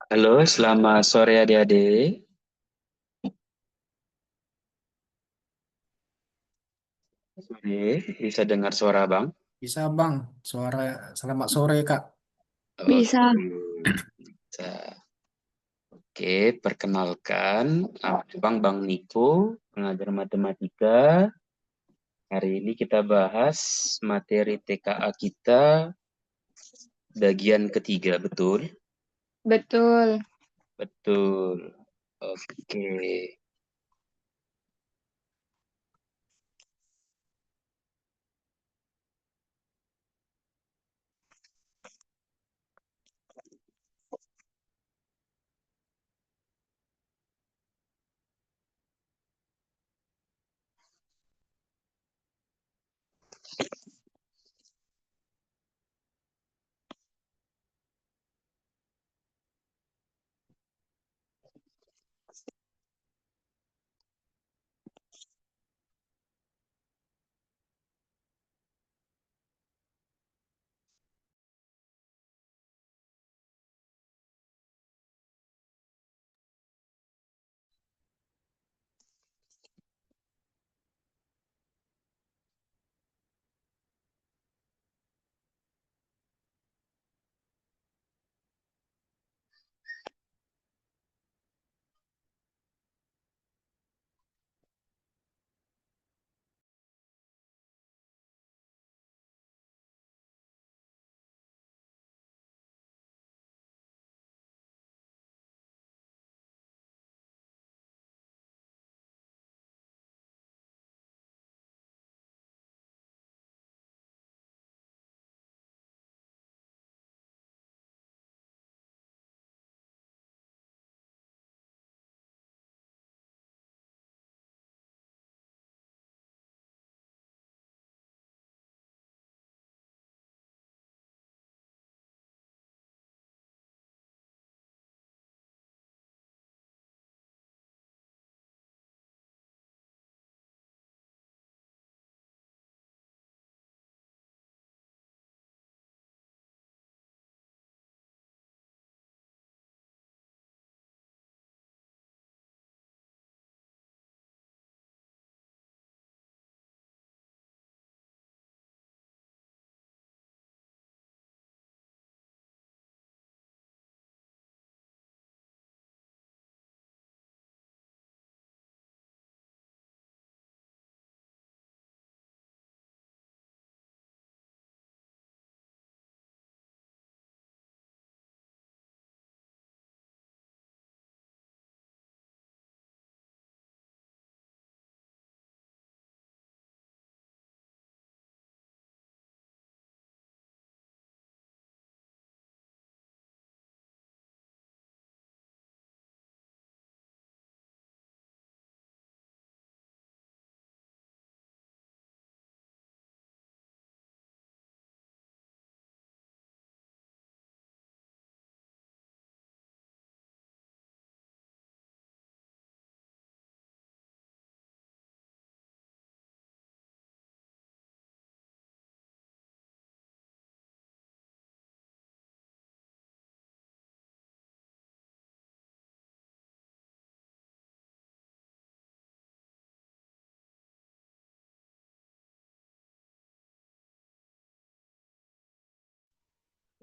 Halo, selamat sore adik-adik. Sore, bisa dengar suara Bang? Bisa Bang, suara selamat sore Kak. Bisa. Oke, bisa. Oke, perkenalkan, nama Bang Niko, pengajar matematika. Hari ini kita bahas materi TKA kita bagian ketiga, betul? Betul. Betul. Oke.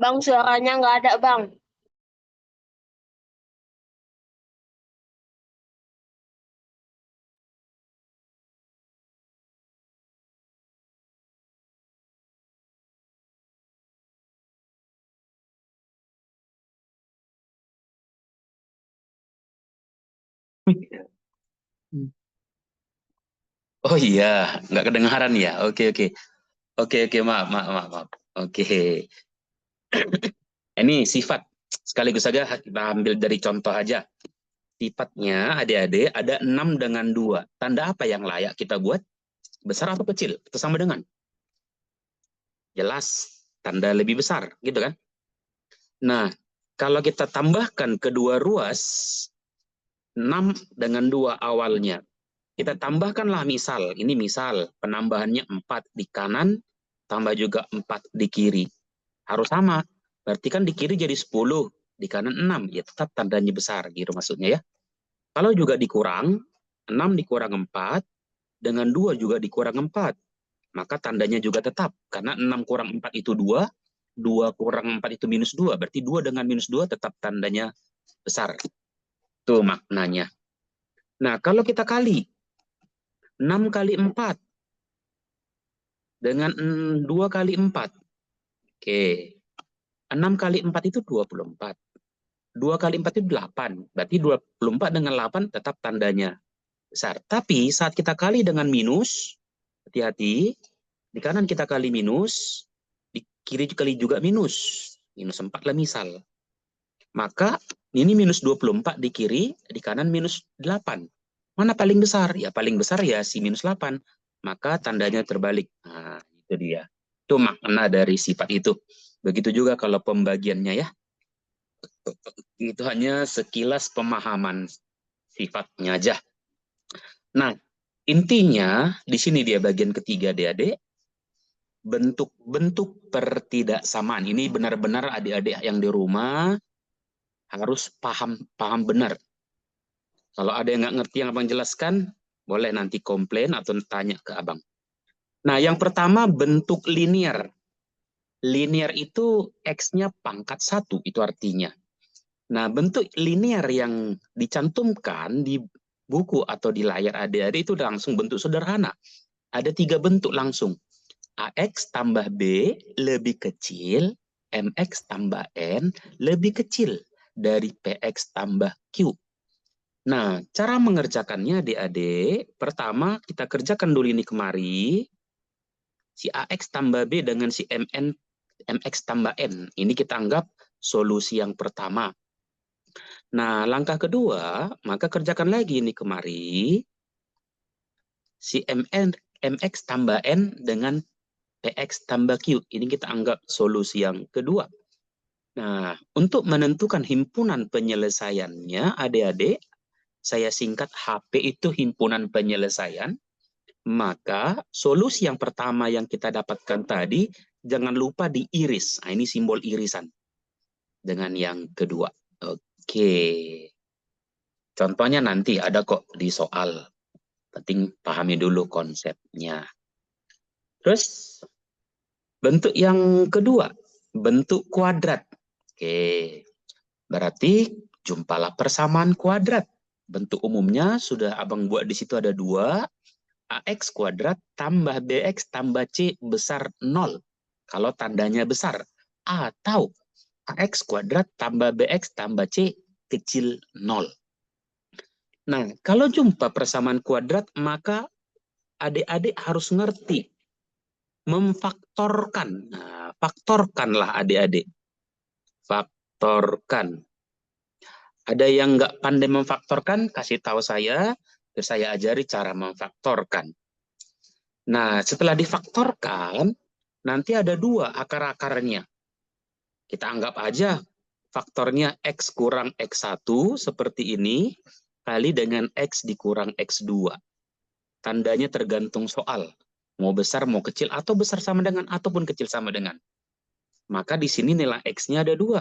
Bang, suaranya nggak ada, Bang. Oh iya, nggak kedengaran ya. Oke, oke. Oke, oke, maaf, maaf, maaf, maaf. Oke. Ini sifat. Sekaligus saja kita ambil dari contoh aja. Sifatnya adik-adik ada 6 dengan 2. Tanda apa yang layak kita buat? Besar atau kecil? Itu sama dengan? Jelas, tanda lebih besar, gitu kan? Nah, kalau kita tambahkan kedua ruas, 6 dengan 2 awalnya. Kita tambahkanlah misal, ini misal, penambahannya 4 di kanan, tambah juga 4 di kiri. Harus sama, berarti kan di kiri jadi 10, di kanan 6, ya tetap tandanya besar, gitu maksudnya ya. Kalau juga dikurang, 6 dikurang 4, dengan 2 juga dikurang 4, maka tandanya juga tetap, karena 6 kurang 4 itu 2, 2 kurang 4 itu minus 2, berarti 2 dengan minus 2 tetap tandanya besar. Itu maknanya. Nah, kalau kita kali 6 kali 4 dengan 2 kali 4. Oke. 6 kali 4 itu 24. 2 kali 4 itu 8. Berarti 24 dengan 8 tetap tandanya besar. Tapi saat kita kali dengan minus, hati-hati, di kanan kita kali minus, di kiri kali juga minus. Minus 4 lah misal. Maka ini minus 24 di kiri, di kanan minus 8. Mana paling besar? Ya paling besar ya si minus 8. Maka tandanya terbalik. Nah, itu dia. Itu makna dari sifat itu. Begitu juga kalau pembagiannya ya. Itu hanya sekilas pemahaman sifatnya aja. Nah, intinya di sini dia bagian ketiga adik-adik. Bentuk-bentuk pertidaksamaan. Ini benar-benar adik-adik yang di rumah harus paham benar. Kalau ada yang nggak ngerti yang abang jelaskan, boleh nanti komplain atau tanya ke abang. Nah, yang pertama bentuk linear. Linear itu X-nya pangkat 1, itu artinya. Nah, bentuk linear yang dicantumkan di buku atau di layar adik-adik itu langsung bentuk sederhana. Ada 3 bentuk langsung. AX tambah B lebih kecil, MX tambah N lebih kecil dari PX tambah Q. Nah, cara mengerjakannya adik-adik, pertama kita kerjakan dulu ini kemari, si AX tambah B dengan si MX tambah N. Ini kita anggap solusi yang pertama. Nah, langkah kedua, maka kerjakan lagi ini kemari, si MX tambah N dengan PX tambah Q. Ini kita anggap solusi yang kedua. Nah, untuk menentukan himpunan penyelesaiannya, adik-adik, saya singkat HP itu himpunan penyelesaian, maka solusi yang pertama yang kita dapatkan tadi, jangan lupa diiris. Nah, ini simbol irisan dengan yang kedua. Oke. Contohnya nanti ada kok di soal. Penting pahami dulu konsepnya. Terus, bentuk yang kedua, bentuk kuadrat. Oke. Berarti jumpalah persamaan kuadrat. Bentuk umumnya sudah abang buat di situ ada 2. AX kuadrat tambah BX tambah C besar 0. Kalau tandanya besar. Atau AX kuadrat tambah BX tambah C kecil 0. Nah, kalau jumpa persamaan kuadrat, maka adik-adik harus ngerti. Memfaktorkan. Nah, faktorkanlah adik-adik. Faktorkan. Ada yang nggak pandai memfaktorkan, kasih tahu saya, terus saya ajari cara memfaktorkan. Nah, setelah difaktorkan, nanti ada 2 akar-akarnya. Kita anggap aja faktornya X kurang X1 seperti ini, kali dengan X dikurang X2. Tandanya tergantung soal. Mau besar, mau kecil, atau besar sama dengan, ataupun kecil sama dengan. Maka di sini nilai X-nya ada 2.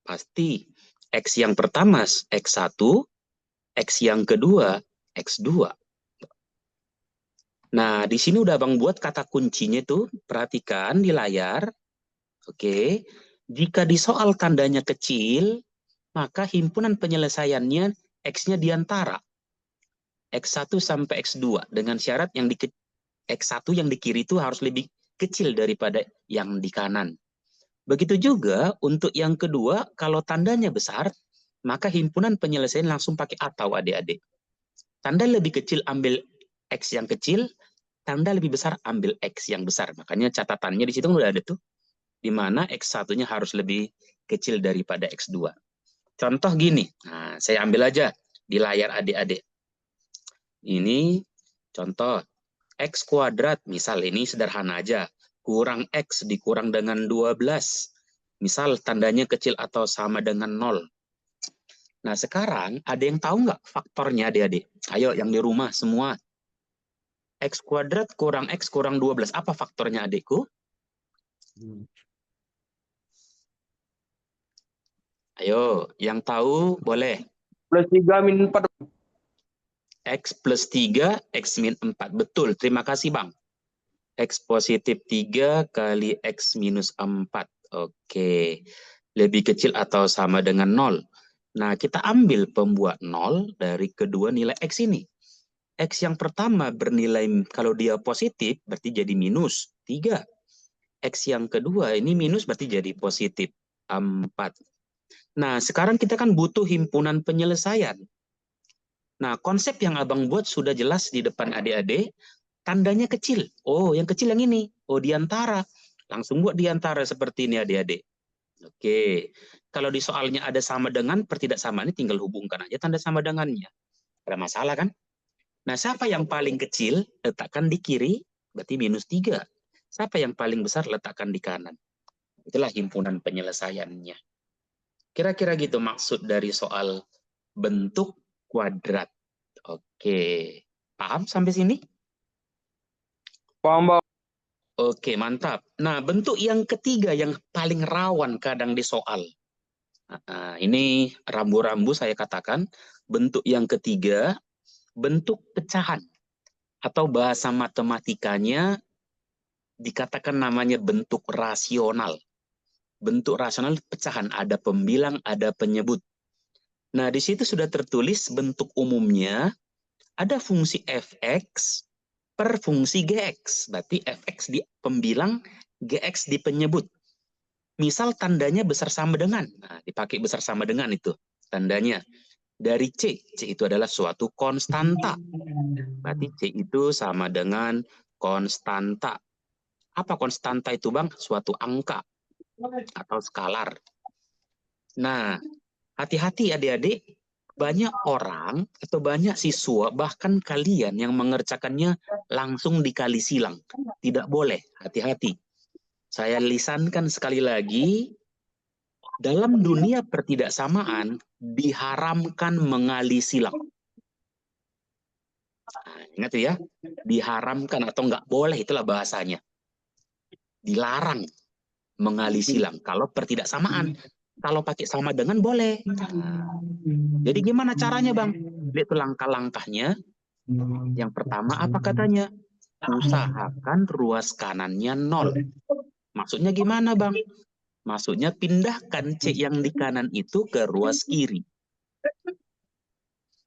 Pasti X yang pertama X1, X yang kedua X2. Nah, di sini udah abang buat kata kuncinya tuh, perhatikan di layar. Oke. Jika di soal tandanya kecil, maka himpunan penyelesaiannya X-nya diantara X1 sampai X2 dengan syarat yang X1 yang di kiri itu harus lebih kecil daripada yang di kanan. Begitu juga untuk yang kedua, kalau tandanya besar, maka himpunan penyelesaian langsung pakai atau adik-adik. Tanda lebih kecil ambil X yang kecil, tanda lebih besar ambil X yang besar. Makanya catatannya di situ udah ada tuh, di mana X1-nya harus lebih kecil daripada X2. Contoh gini, nah, saya ambil aja di layar adik-adik. Ini contoh, X kuadrat, misal ini sederhana aja, kurang X dikurang dengan 12. Misal tandanya kecil atau sama dengan 0. Nah sekarang ada yang tahu nggak faktornya adik-adik? Ayo yang di rumah semua. X kuadrat kurang X kurang 12. Apa faktornya adikku? Ayo, yang tahu boleh. Plus 3 min 4. X plus 3, X min 4. Betul, terima kasih Bang. X positif 3 kali X minus 4. Oke, lebih kecil atau sama dengan 0. Nah, kita ambil pembuat 0 dari kedua nilai X ini. X yang pertama bernilai, kalau dia positif, berarti jadi minus 3. X yang kedua ini minus, berarti jadi positif 4. Nah, sekarang kita kan butuh himpunan penyelesaian. Nah, konsep yang abang buat sudah jelas di depan adik-adik, tandanya kecil. Oh, yang kecil yang ini. Oh, diantara. Langsung buat diantara seperti ini adik-adik. Oke, kalau di soalnya ada sama dengan, per tidak sama ini tinggal hubungkan aja tanda sama dengannya. Ada masalah kan? Nah, siapa yang paling kecil, letakkan di kiri, berarti minus 3. Siapa yang paling besar, letakkan di kanan. Itulah himpunan penyelesaiannya. Kira-kira gitu maksud dari soal bentuk kuadrat. Oke, paham sampai sini? Paham, Bang. Oke, mantap. Nah, bentuk yang ketiga yang paling rawan kadang di soal. Nah, ini rambu-rambu saya katakan. Bentuk yang ketiga, bentuk pecahan. Atau bahasa matematikanya dikatakan namanya bentuk rasional. Bentuk rasional pecahan, ada pembilang, ada penyebut. Nah, di situ sudah tertulis bentuk umumnya, ada fungsi fx per fungsi gx. Berarti fx di pembilang, gx di penyebut. Misal tandanya besar sama dengan, nah, dipakai besar sama dengan itu tandanya. Dari C itu adalah suatu konstanta. Berarti C itu sama dengan konstanta. Apa konstanta itu Bang? Suatu angka atau skalar. Nah, hati-hati adik-adik, banyak orang atau banyak siswa, bahkan kalian yang mengerjakannya langsung dikali silang. Tidak boleh, hati-hati. Saya lisankan sekali lagi, dalam dunia pertidaksamaan diharamkan mengali silang. Nah, ingat ya, diharamkan atau nggak boleh, itulah bahasanya. Dilarang mengali silang. Kalau pertidaksamaan, kalau pakai sama dengan boleh. Nah, jadi gimana caranya Bang? Lihat tuh langkah-langkahnya. Yang pertama apa katanya? Usahakan ruas kanannya 0. Maksudnya gimana Bang? Maksudnya pindahkan C yang di kanan itu ke ruas kiri.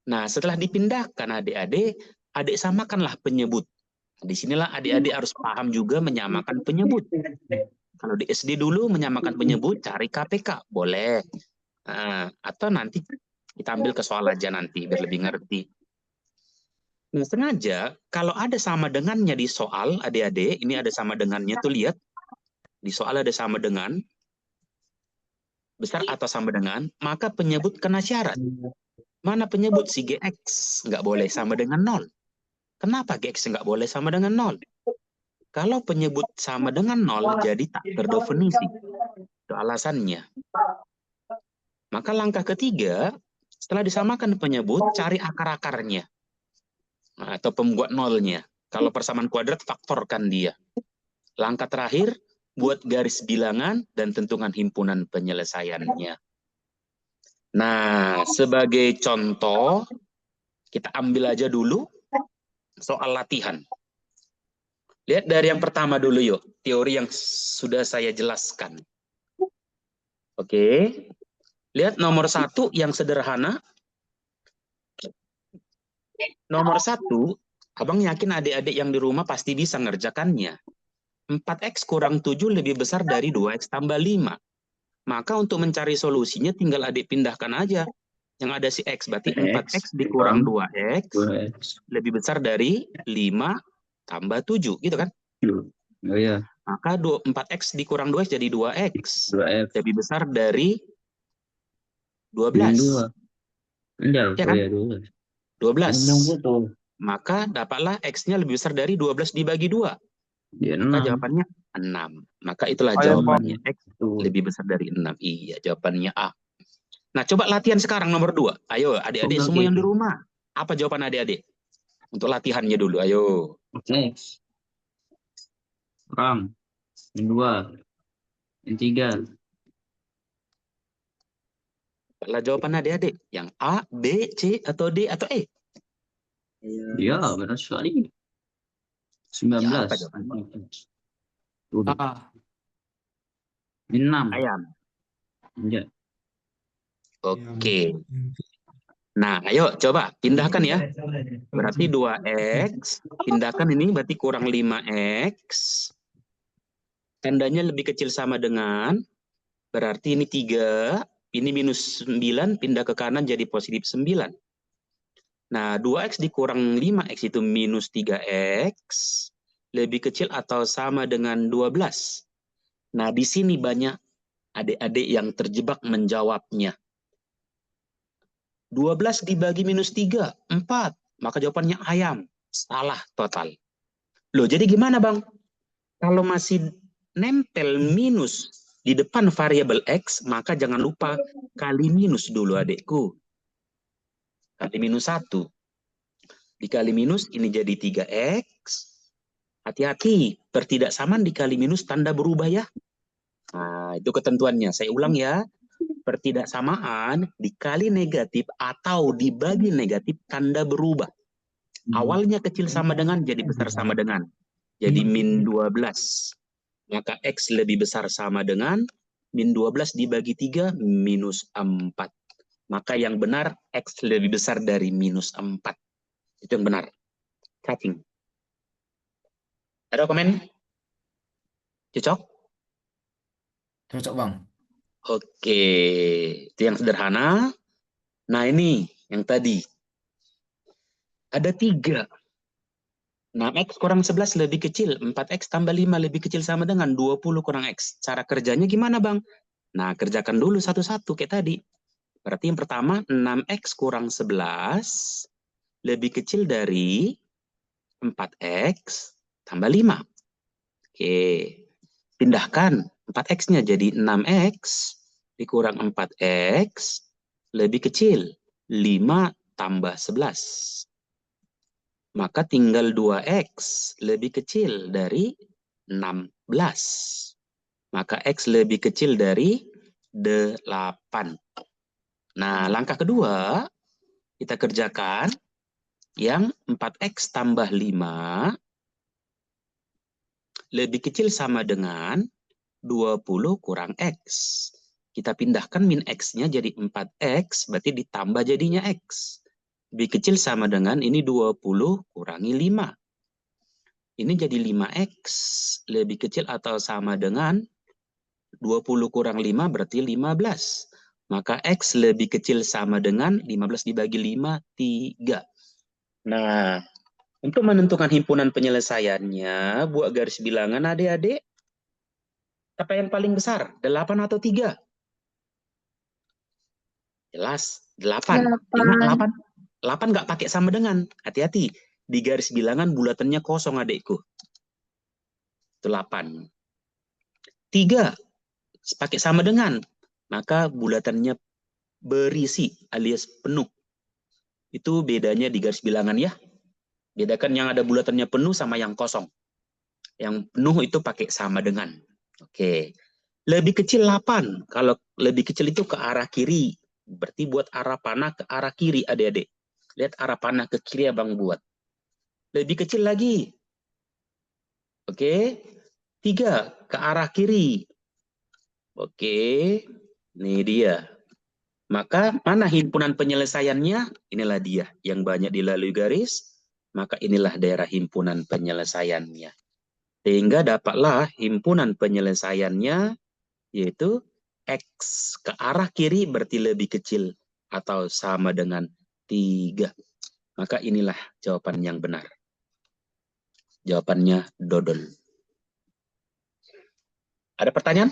Nah, setelah dipindahkan adik-adik, adik samakanlah penyebut. Disinilah adik-adik harus paham juga menyamakan penyebut. Kalau di SD dulu menyamakan penyebut, cari KPK. Boleh. Nah, atau nanti kita ambil ke soal aja nanti, biar lebih ngerti. Nah, sengaja, kalau ada sama dengannya di soal, adik-adik, ini ada sama dengannya, tuh lihat. Di soal ada sama dengan, besar atau sama dengan, maka penyebut kena syarat. Mana penyebut si GX? Nggak boleh sama dengan 0. Kenapa GX nggak boleh sama dengan 0? Kalau penyebut sama dengan 0, jadi tak terdefinisi. Itu alasannya. Maka langkah ketiga, setelah disamakan penyebut, cari akar-akarnya. Nah, atau pembuat nolnya. Kalau persamaan kuadrat, faktorkan dia. Langkah terakhir, buat garis bilangan dan tentukan himpunan penyelesaiannya. Nah, sebagai contoh, kita ambil aja dulu soal latihan. Lihat dari yang pertama dulu yuk, teori yang sudah saya jelaskan. Oke, lihat nomor 1 yang sederhana. Nomor 1, abang yakin adik-adik yang di rumah pasti bisa ngerjakannya. 4x kurang 7 lebih besar dari 2x tambah 5. Maka untuk mencari solusinya tinggal adik pindahkan aja. Yang ada si x, berarti 4x dikurang 2x 2x. lebih besar dari 5 tambah 7, gitu kan? Oh iya, Maka 4x dikurang 2x jadi 2x. 2x. Lebih besar dari 12. Min 2. Enggak, Ya oh kan? iya 12. 12. Yang betul. Maka dapatlah x-nya lebih besar dari 12 dibagi 2. Ya, Maka 6. jawabannya 6. Maka itulah Ayo, jawabannya. X Tuh. lebih besar dari 6. Iya, jawabannya A. Nah, coba latihan sekarang nomor 2. Ayo, adik-adik Oke. semua yang di rumah. Apa jawaban adik-adik? Untuk latihannya dulu, ayo. X. Kurang. Min 2. Min 3. Lah jawaban adik-adik. Yang A, B, C, atau D, atau E? Ya, benar sekali. 19. Ya, apa jawabannya? Tuh. A. Min 6. Ayam. Enggak. Oke. Nah, ayo coba pindahkan ya. Berarti 2x. Pindahkan ini berarti kurang 5x. Tandanya lebih kecil sama dengan. Berarti ini 3. Ini minus 9. Pindah ke kanan jadi positif 9. Nah, 2x dikurang 5x itu minus 3x. Lebih kecil atau sama dengan 12. Nah, di sini banyak adik-adik yang terjebak menjawabnya. 12 dibagi minus 3, 4. Maka jawabannya ayam. Salah total. Loh, jadi gimana Bang? Kalau masih nempel minus di depan variabel X, maka jangan lupa kali minus dulu adikku. Kali minus 1. Dikali minus ini jadi 3X. Hati-hati, pertidaksamaan dikali minus tanda berubah ya. Nah, itu ketentuannya. Saya ulang ya. Pertidaksamaan dikali negatif atau dibagi negatif tanda berubah. Awalnya kecil sama dengan jadi besar sama dengan. Jadi min 12. Maka X lebih besar sama dengan min 12 dibagi 3 minus 4. Maka yang benar X lebih besar dari minus 4. Itu yang benar. Cutting. Ada komen? Cocok? Cocok, Bang. Oke, itu yang sederhana. Nah ini yang tadi. Ada 3. 6x kurang 11 lebih kecil. 4x tambah 5 lebih kecil sama dengan 20 kurang x. Cara kerjanya gimana Bang? Nah kerjakan dulu satu-satu kayak tadi. Berarti yang pertama 6x kurang 11 lebih kecil dari 4x tambah 5. Oke, pindahkan 4x-nya jadi 6x dikurang 4x lebih kecil 5 tambah 11. Maka tinggal 2x lebih kecil dari 16. Maka x lebih kecil dari 8. Nah, langkah kedua kita kerjakan yang 4x tambah 5 lebih kecil sama dengan 20 kurang x. Kita pindahkan min x-nya jadi 4x, berarti ditambah jadinya x. Lebih kecil sama dengan ini 20 kurangi 5. Ini jadi 5x lebih kecil atau sama dengan 20 kurang 5 berarti 15. Maka x lebih kecil sama dengan 15 dibagi 5, 3. Nah, untuk menentukan himpunan penyelesaiannya, buat garis bilangan adik-adik. Apa yang paling besar? 8 atau 3? Jelas, 8. 8. 8 nggak pakai sama dengan. Hati-hati. Di garis bilangan bulatannya kosong adikku. Itu 8. 3 pakai sama dengan. Maka bulatannya berisi alias penuh. Itu bedanya di garis bilangan ya. Bedakan yang ada bulatannya penuh sama yang kosong. Yang penuh itu pakai sama dengan. Oke. Lebih kecil 8. Kalau lebih kecil itu ke arah kiri. Berarti buat arah panah ke arah kiri adik-adik. Lihat arah panah ke kiri abang buat. Lebih kecil lagi. Oke. 3 ke arah kiri. Oke. Ini dia. Maka mana himpunan penyelesaiannya? Inilah dia yang banyak dilalui garis. Maka inilah daerah himpunan penyelesaiannya. Sehingga dapatlah himpunan penyelesaiannya yaitu X ke arah kiri berarti lebih kecil atau sama dengan 3. Maka inilah jawaban yang benar. Jawabannya dodol. Ada pertanyaan?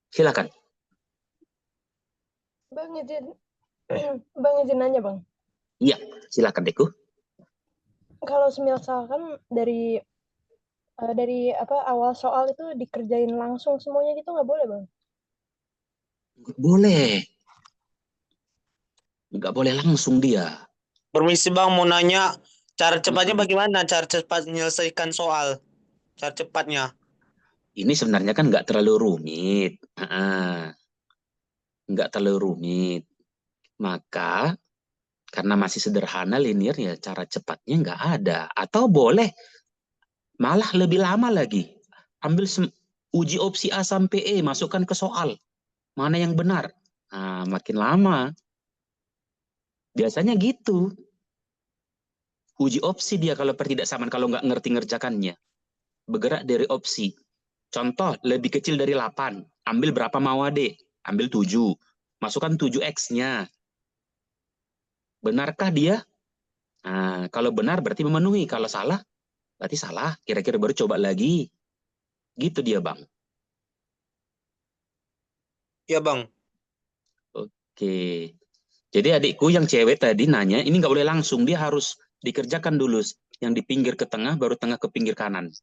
Silakan. Bang izin, Bang izin nanya Bang. Iya, silakan Deku. Kalau misalkan dari awal soal itu dikerjain langsung semuanya gitu nggak boleh Bang? Boleh. Nggak boleh langsung dia. Permisi Bang, mau nanya cara cepatnya bagaimana? Cara cepat menyelesaikan soal. Cara cepatnya. Ini sebenarnya kan nggak terlalu rumit. Nggak terlalu rumit. Maka karena masih sederhana linear ya cara cepatnya nggak ada. Atau boleh malah lebih lama lagi. Ambil uji opsi A sampai E, masukkan ke soal. Mana yang benar? Nah, makin lama. Biasanya gitu. Uji opsi dia kalau pertidaksamaan, kalau nggak ngerti ngerjakannya. Bergerak dari opsi. Contoh, lebih kecil dari 8. Ambil berapa mau adik? Ambil 7. Masukkan 7X-nya. Benarkah dia? Nah, kalau benar berarti memenuhi. Kalau salah, berarti salah. Kira-kira baru coba lagi. Gitu dia, Bang. Iya Bang. Oke. Jadi adikku yang cewek tadi nanya, ini nggak boleh langsung. Dia harus dikerjakan dulu. Yang di pinggir ke tengah, baru tengah ke pinggir kanan.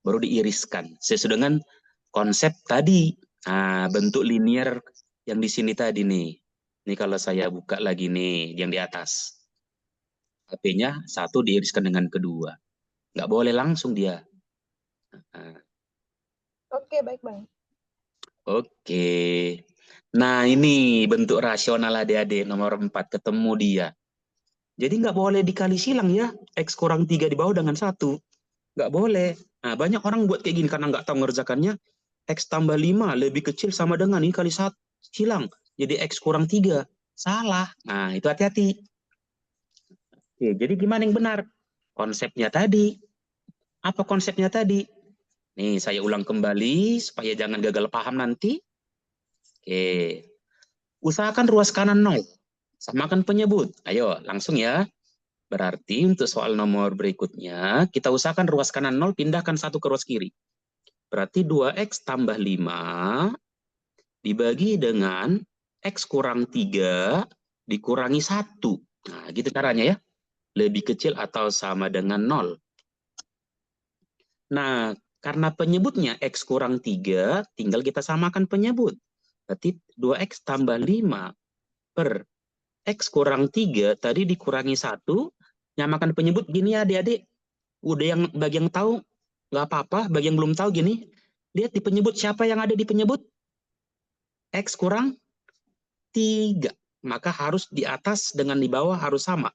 Baru diiriskan. Sesuai dengan konsep tadi. Nah, bentuk linear yang di sini tadi nih. Ini kalau saya buka lagi nih, yang di atas. HP-nya satu diiriskan dengan kedua. Nggak boleh langsung dia. Nah, Oke, baik Bang. oke. Nah, ini bentuk rasional adik-adik nomor 4. Ketemu dia. Jadi nggak boleh dikali silang ya. X kurang 3 di bawah dengan 1. Nggak boleh. Nah, banyak orang buat kayak gini karena nggak tahu ngerjakannya. X tambah 5 lebih kecil sama dengan ini kali 1 silang. Jadi X kurang 3. Salah. Nah, itu hati-hati. Oke, jadi gimana yang benar? Konsepnya tadi. Apa konsepnya tadi? Nih, saya ulang kembali supaya jangan gagal paham nanti. Oke. Usahakan ruas kanan 0. Samakan penyebut. Ayo, langsung ya. Berarti untuk soal nomor berikutnya, kita usahakan ruas kanan 0, pindahkan 1 ke ruas kiri. Berarti 2X tambah 5 dibagi dengan X kurang 3 dikurangi 1. Nah, gitu caranya ya. Lebih kecil atau sama dengan 0. Nah, karena penyebutnya X kurang 3, tinggal kita samakan penyebut. Berarti 2X tambah 5 per X kurang 3, tadi dikurangi 1, nyamakan penyebut gini ya adik-adik. Udah yang bagi yang tahu, nggak apa-apa. Bagi yang belum tahu gini, lihat di penyebut siapa yang ada di penyebut? X kurang 3. Maka harus di atas dengan di bawah harus sama.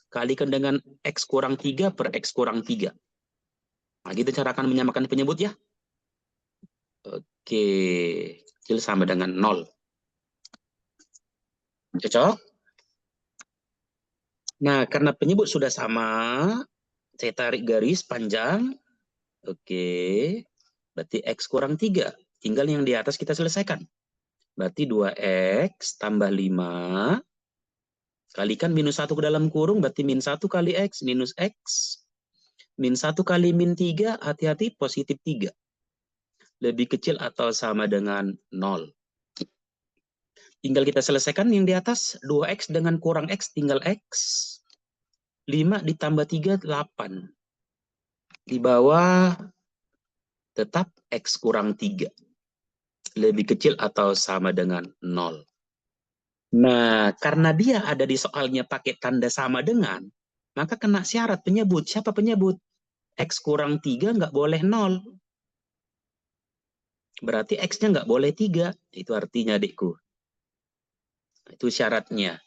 Kalikan dengan X kurang 3 per X kurang 3. Nah, gitu cara akan menyamakan penyebut ya. Oke, kecil sama dengan 0. Cocok? Nah, karena penyebut sudah sama, saya tarik garis panjang. Oke, berarti X kurang 3. Tinggal yang di atas kita selesaikan. Berarti 2X tambah 5. Kalikan minus 1 ke dalam kurung, berarti min 1 kali X minus X. Min 1 kali min 3, hati-hati positif 3. Lebih kecil atau sama dengan 0. Tinggal kita selesaikan yang di atas. 2X dengan kurang X tinggal X. 5 ditambah 3, 8. Di bawah tetap X kurang 3. Lebih kecil atau sama dengan 0. Nah, karena dia ada di soalnya pakai tanda sama dengan, maka kena syarat penyebut. Siapa penyebut? X kurang 3 nggak boleh 0. Berarti X-nya nggak boleh 3. Itu artinya adikku. Itu syaratnya.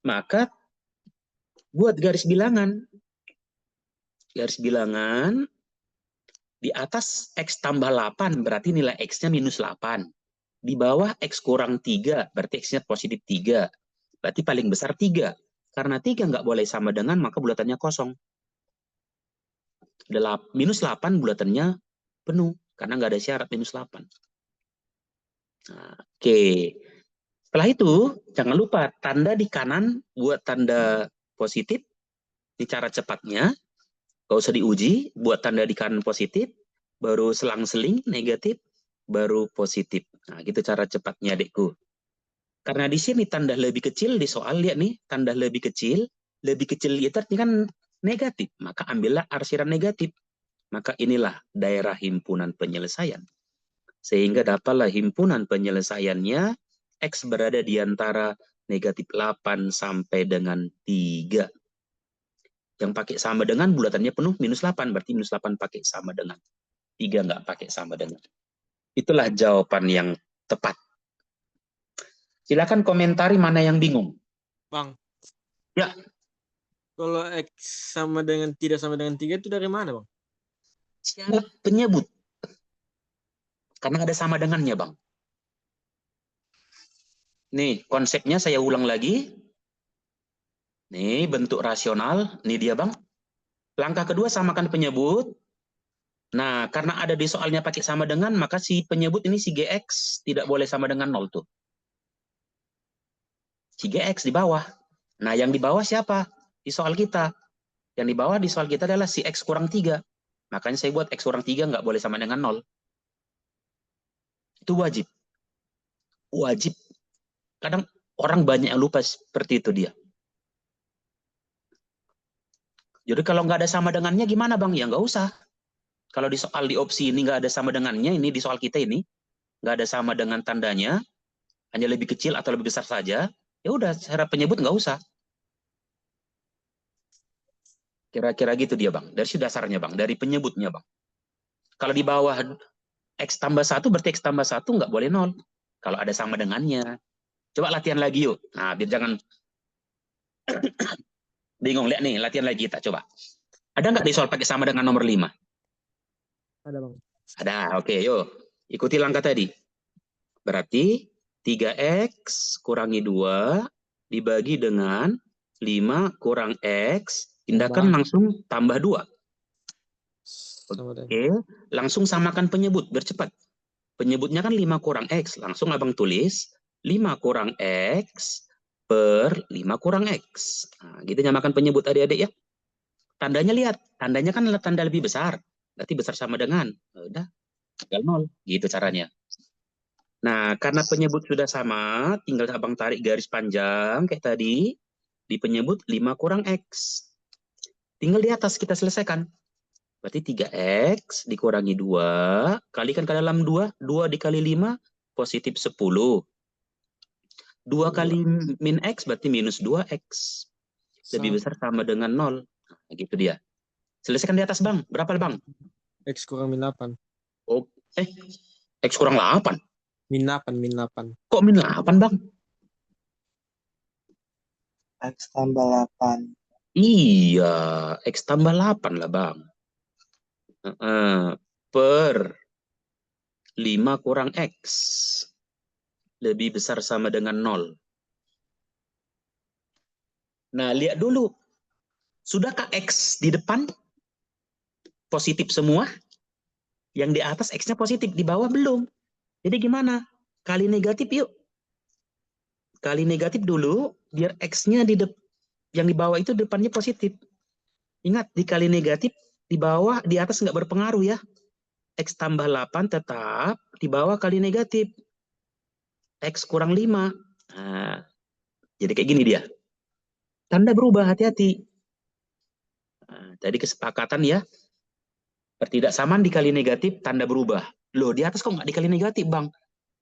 Maka buat garis bilangan. garis bilangan, di atas X tambah 8 berarti nilai X-nya minus 8. Di bawah X kurang 3 berarti X-nya positif 3. Berarti paling besar 3. Karena 3 nggak boleh sama dengan, maka bulatannya kosong. Minus 8 bulatannya penuh, karena nggak ada syarat minus 8. Nah, oke. Setelah itu, jangan lupa tanda di kanan buat tanda positif. Ini cara cepatnya. Gak usah diuji, buat tanda di kanan positif, baru selang-seling negatif, baru positif. Nah, gitu cara cepatnya, adikku. Karena di sini tanda lebih kecil di soal, lihat nih, tanda lebih kecil itu artinya kan negatif, maka ambillah arsiran negatif. Maka inilah daerah himpunan penyelesaian. Sehingga dapatlah himpunan penyelesaiannya, X berada di antara negatif 8 sampai dengan 3. Yang pakai sama dengan bulatannya penuh minus 8, berarti minus 8 pakai sama dengan 3 nggak pakai sama dengan. Itulah jawaban yang tepat. Silakan komentari mana yang bingung. Bang. Ya. Kalau X sama dengan tidak sama dengan 3 itu dari mana, Bang? Syarat penyebut. Karena ada sama dengannya, Bang. Nih, konsepnya saya ulang lagi. Nih, bentuk rasional. Nih dia, Bang. Langkah kedua, samakan penyebut. Nah, karena ada di soalnya pakai sama dengan, maka si penyebut ini si GX tidak boleh sama dengan 0 tuh. Si GX di bawah. Nah, yang di bawah siapa? Di soal kita. Yang di bawah di soal kita adalah si X kurang 3. Makanya saya buat X kurang 3 nggak boleh sama dengan 0. Itu wajib. Wajib. Kadang orang banyak yang lupa seperti itu dia. Jadi kalau nggak ada sama dengannya gimana, Bang? Ya nggak usah. Kalau di soal di opsi ini nggak ada sama dengannya, ini di soal kita ini nggak ada sama dengan tandanya, hanya lebih kecil atau lebih besar saja, ya udah cara penyebut nggak usah. Kira-kira gitu dia, Bang. Dari dasarnya, Bang. Dari penyebutnya, Bang. Kalau di bawah X tambah 1 berarti X tambah 1 nggak boleh 0. Kalau ada sama dengannya. Coba latihan lagi yuk. Nah, biar jangan bingung. Lihat nih, latihan lagi kita coba. Ada nggak di soal pakai sama dengan nomor 5? Ada, Bang. Ada, oke, yuk. Ikuti langkah tadi. Berarti 3X kurangi 2 dibagi dengan 5 kurang X, tindakan langsung tambah 2. Oke, langsung samakan penyebut, bercepat. Penyebutnya kan 5 kurang X, langsung abang tulis 5 kurang X per 5 kurang X. Nah, gitu nyamakan penyebut adik-adik ya. Tandanya lihat, tandanya kan tanda lebih besar. Berarti besar sama dengan. Udah, tinggal 0. Gitu caranya. Nah, karena penyebut sudah sama, tinggal abang tarik garis panjang kayak tadi. Di penyebut 5 kurang X. Tinggal di atas kita selesaikan. Berarti 3X dikurangi 2. Kalikan ke dalam 2. 2 dikali 5, positif 10. 2 kali min X berarti minus 2X. Lebih besar sama dengan 0. Nah, gitu dia. Selesaikan di atas, Bang. Berapa, Bang? X kurang min 8. Oh, X kurang 8. Min 8. Kok min 8, Bang? X tambah 8. Iya, X tambah 8 lah, Bang. Per 5 kurang X. Lebih besar sama dengan 0. Nah, lihat dulu. Sudahkah X di depan positif semua? Yang di atas X-nya positif, di bawah belum. Jadi gimana? Kali negatif yuk. Kali negatif dulu, biar X-nya yang di bawah itu depannya positif. Ingat, dikali negatif, di bawah, di atas nggak berpengaruh ya. X tambah 8 tetap di bawah kali negatif. X kurang 5. Nah, jadi kayak gini dia. Tanda berubah, hati-hati. Nah, tadi kesepakatan ya. Pertidaksamaan dikali negatif, tanda berubah. Loh, di atas kok nggak dikali negatif, Bang?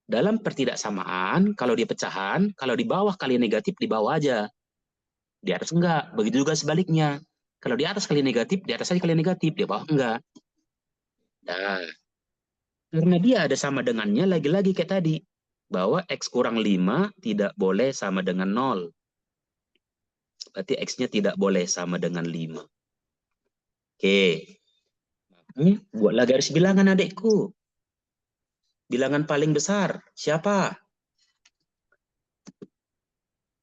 Dalam pertidaksamaan, kalau dia pecahan, kalau di bawah kali negatif, di bawah aja. Di atas enggak. Begitu juga sebaliknya. Kalau di atas kali negatif, di atas aja kali negatif, di bawah enggak. Nah, karena dia ada sama dengannya, lagi-lagi kayak tadi. Bahwa X kurang 5 tidak boleh sama dengan 0. Berarti X-nya tidak boleh sama dengan 5. Oke. Buatlah garis bilangan adikku. Bilangan paling besar, siapa?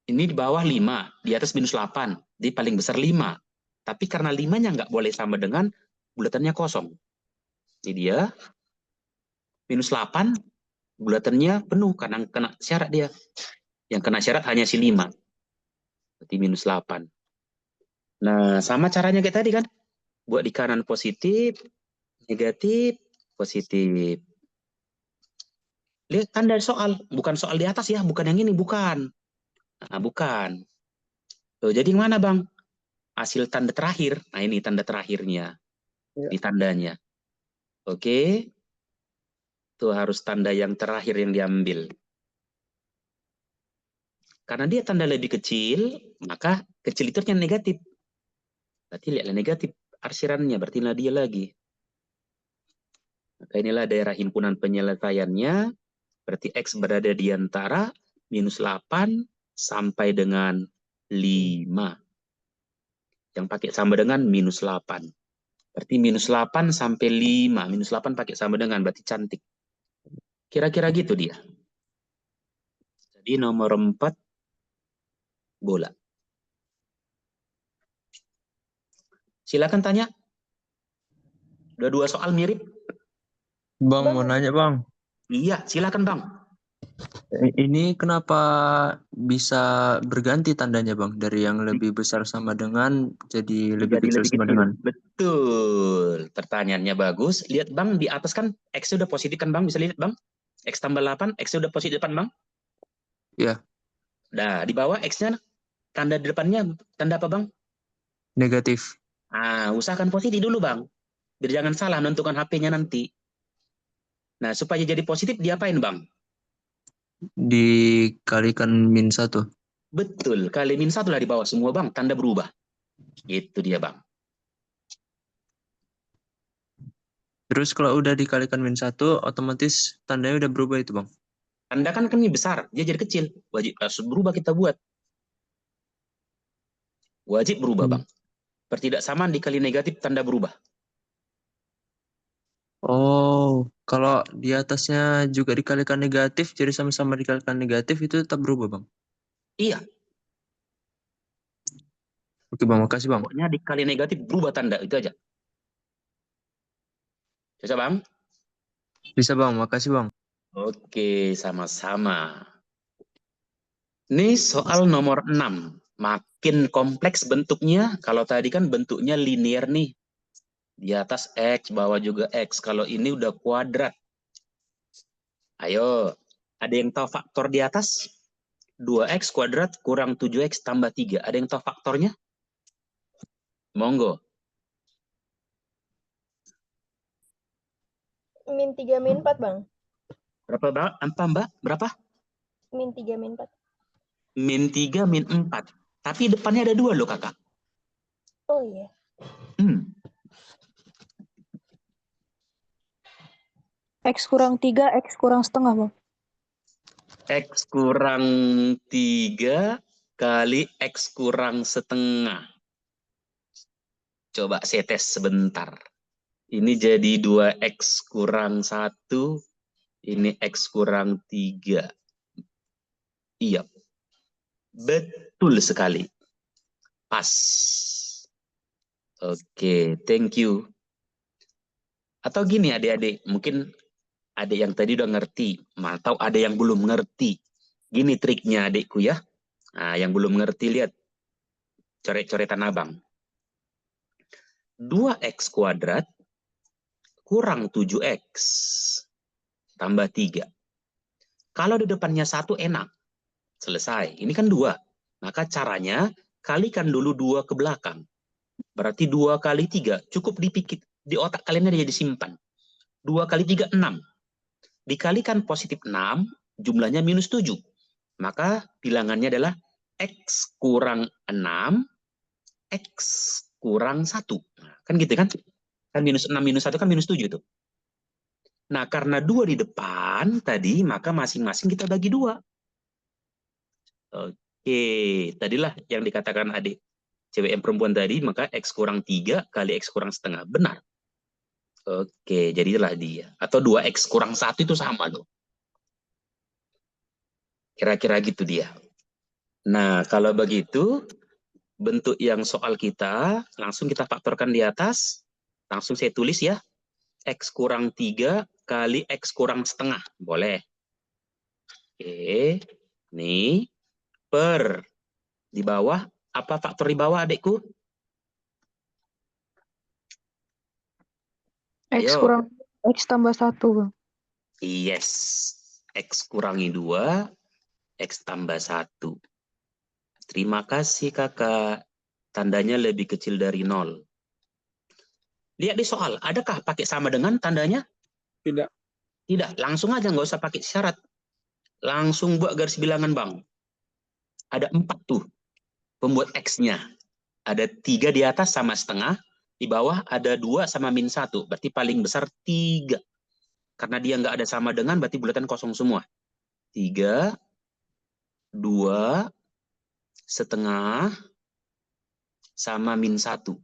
Ini di bawah 5, di atas -8. Di paling besar 5. Tapi karena 5-nya nggak boleh sama dengan bulatannya kosong. Ini dia. -8, bulatannya penuh karena kena syarat dia. Yang kena syarat hanya si 5. Berarti -8. Nah, sama caranya kayak tadi kan. Buat di kanan positif, negatif, positif. Lihat tanda soal, bukan soal di atas ya, bukan yang ini, bukan. Nah, bukan. Tuh, jadi mana Bang? Hasil tanda terakhir. Nah, ini tanda terakhirnya. Ya. Ini tandanya. Oke. Tuh harus tanda yang terakhir yang diambil. Karena dia tanda lebih kecil, maka kecil itu yang negatif. Berarti lihatlah negatif arsirannya, berarti inilah dia lagi. Maka inilah daerah himpunan penyelesaiannya. Berarti X berada di antara -8 sampai dengan 5. Yang pakai sama dengan -8. Berarti -8 sampai 5. -8 pakai sama dengan, berarti cantik. Kira-kira gitu dia. Jadi nomor 4, bola. Silakan tanya. Udah 2 soal mirip. Bang, mau Bang, nanya bang. Iya, silakan Bang. Ini kenapa bisa berganti tandanya bang? Dari yang lebih besar sama dengan jadi lebih Jadi kecil lebih sama kecil. dengan. Betul. Pertanyaannya bagus. Lihat Bang, di atas kan X udah positif kan Bang? Bisa lihat Bang? X tambah 8, X udah positif kan Bang? Iya. Nah, di bawah X-nya, tanda di depannya, tanda apa Bang? Negatif. Ah, usahakan positif dulu Bang. Biar jangan salah menentukan HP-nya nanti. Nah, supaya jadi positif, diapain Bang? Dikalikan -1. Betul, kali -1 lah di bawah semua Bang, tanda berubah. Gitu dia Bang. Terus kalau udah dikalikan -1, otomatis tandanya udah berubah itu bang. Tanda kan ini besar, dia jadi kecil. Wajib berubah kita buat. Wajib berubah Bang. Pertidaksamaan dikali negatif, tanda berubah. Oh, kalau di atasnya juga dikalikan negatif, jadi sama-sama dikalikan negatif itu tetap berubah bang. Iya, Oke bang, makasih bang. pokoknya dikali negatif, berubah tanda, itu aja. Bisa Bang? Bisa bang, makasih bang. Oke, sama-sama. Ini soal nomor 6. Makin kompleks bentuknya. Kalau tadi kan bentuknya linear nih. Di atas X, bawah juga X. Kalau ini udah kuadrat. Ayo, ada yang tahu faktor di atas? 2X kuadrat kurang 7X tambah 3. Ada yang tahu faktornya? Monggo. -3 -4 bang. Berapa Mbak? Berapa? -3 -4. -3 -4. Tapi depannya ada 2 loh kakak. Oh iya. X kurang 3, X kurang setengah, Bang. X kurang 3 kali X kurang setengah. Coba saya tes sebentar. Ini jadi 2X kurang 1. Ini X kurang 3. Iya. Betul sekali. Pas. Oke, thank you. Atau gini adik-adik, mungkin ada yang tadi udah ngerti, atau ada yang belum ngerti. Gini triknya adikku ya. Nah, yang belum ngerti lihat coret-coretan abang. 2X kuadrat kurang 7X tambah 3. Kalau di depannya 1 enak. Selesai. Ini kan 2. Maka caranya kalikan dulu 2 ke belakang. Berarti 2 kali 3. Cukup dipikir. Di otak kalian ada disimpan. 2 kali 3, 6. Dikalikan positif 6, jumlahnya -7. Maka bilangannya adalah X kurang 6, X kurang 1. Nah, kan gitu kan? Kan -6, -1 kan -7 tuh. Nah, karena 2 di depan tadi, maka masing-masing kita bagi 2. Oke, tadilah yang dikatakan adik. cewek yang perempuan tadi, maka X kurang 3 kali X kurang setengah. Benar. Oke, jadilah dia. Atau 2X kurang 1 itu sama loh. Kira-kira gitu dia. Nah, kalau begitu, bentuk yang soal kita, langsung kita faktorkan di atas. Langsung saya tulis ya. X kurang 3 kali X kurang setengah. Boleh. Oke. Nih. Per. Di bawah. Apa faktor di bawah adikku? X Ayo. kurang X tambah 1, Bang. Yes. X kurangi 2. X tambah 1. Terima kasih kakak. Tandanya lebih kecil dari 0. Lihat di soal. Adakah pakai sama dengan tandanya? Tidak. Tidak. Langsung aja. Nggak usah pakai syarat. Langsung buat garis bilangan bang. Ada 4 tuh. Pembuat X-nya. Ada 3 di atas sama setengah. Di bawah ada 2 sama min 1. Berarti paling besar 3. Karena dia nggak ada sama dengan, berarti bulatan kosong semua. 3, 2, setengah, sama min 1.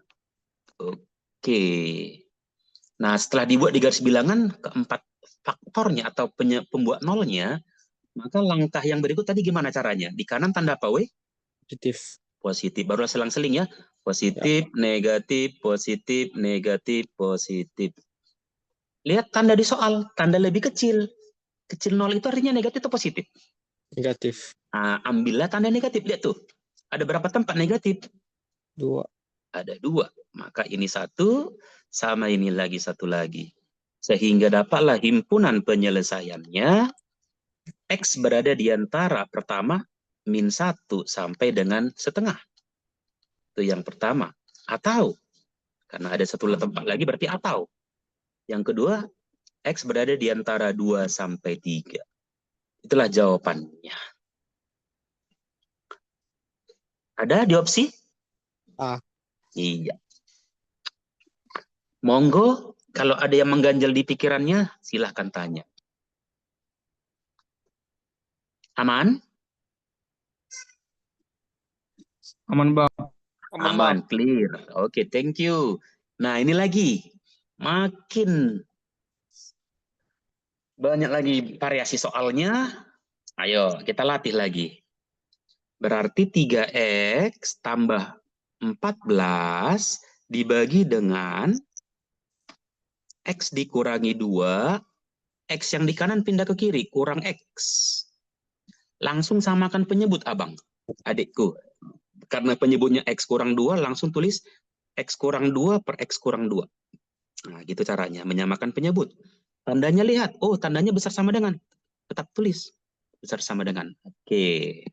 Oke. Nah, setelah dibuat di garis bilangan, keempat faktornya atau pembuat nolnya, maka langkah yang berikut tadi gimana caranya? Di kanan tanda apa, weh? Positif. Positif. Baru selang-seling ya. Positif, negatif, positif, negatif, positif. Lihat tanda di soal. Tanda lebih kecil. Kecil 0 itu artinya negatif atau positif? Negatif. Nah, ambillah tanda negatif. Lihat tuh. Ada berapa tempat negatif? 2. Ada 2. Maka ini 1, sama ini lagi 1 lagi. Sehingga dapatlah himpunan penyelesaiannya. X berada di antara pertama, min 1 sampai dengan setengah. Itu yang pertama. Atau, karena ada 1 tempat lagi berarti atau. Yang kedua, X berada di antara 2 sampai 3. Itulah jawabannya. Ada di opsi? A. Iya. Monggo, kalau ada yang mengganjal di pikirannya, silahkan tanya. Aman? Aman, Bang. Aman, clear. Oke, thank you. Nah, ini lagi. Makin banyak lagi variasi soalnya. Ayo, kita latih lagi. Berarti 3X tambah 14 dibagi dengan X dikurangi 2, X yang di kanan pindah ke kiri, kurang X. Langsung samakan penyebut, abang, adikku. Karena penyebutnya X kurang 2, langsung tulis X kurang 2 per X kurang 2. Nah, gitu caranya, menyamakan penyebut. Tandanya lihat, oh tandanya besar sama dengan. Tetap tulis, besar sama dengan. Oke.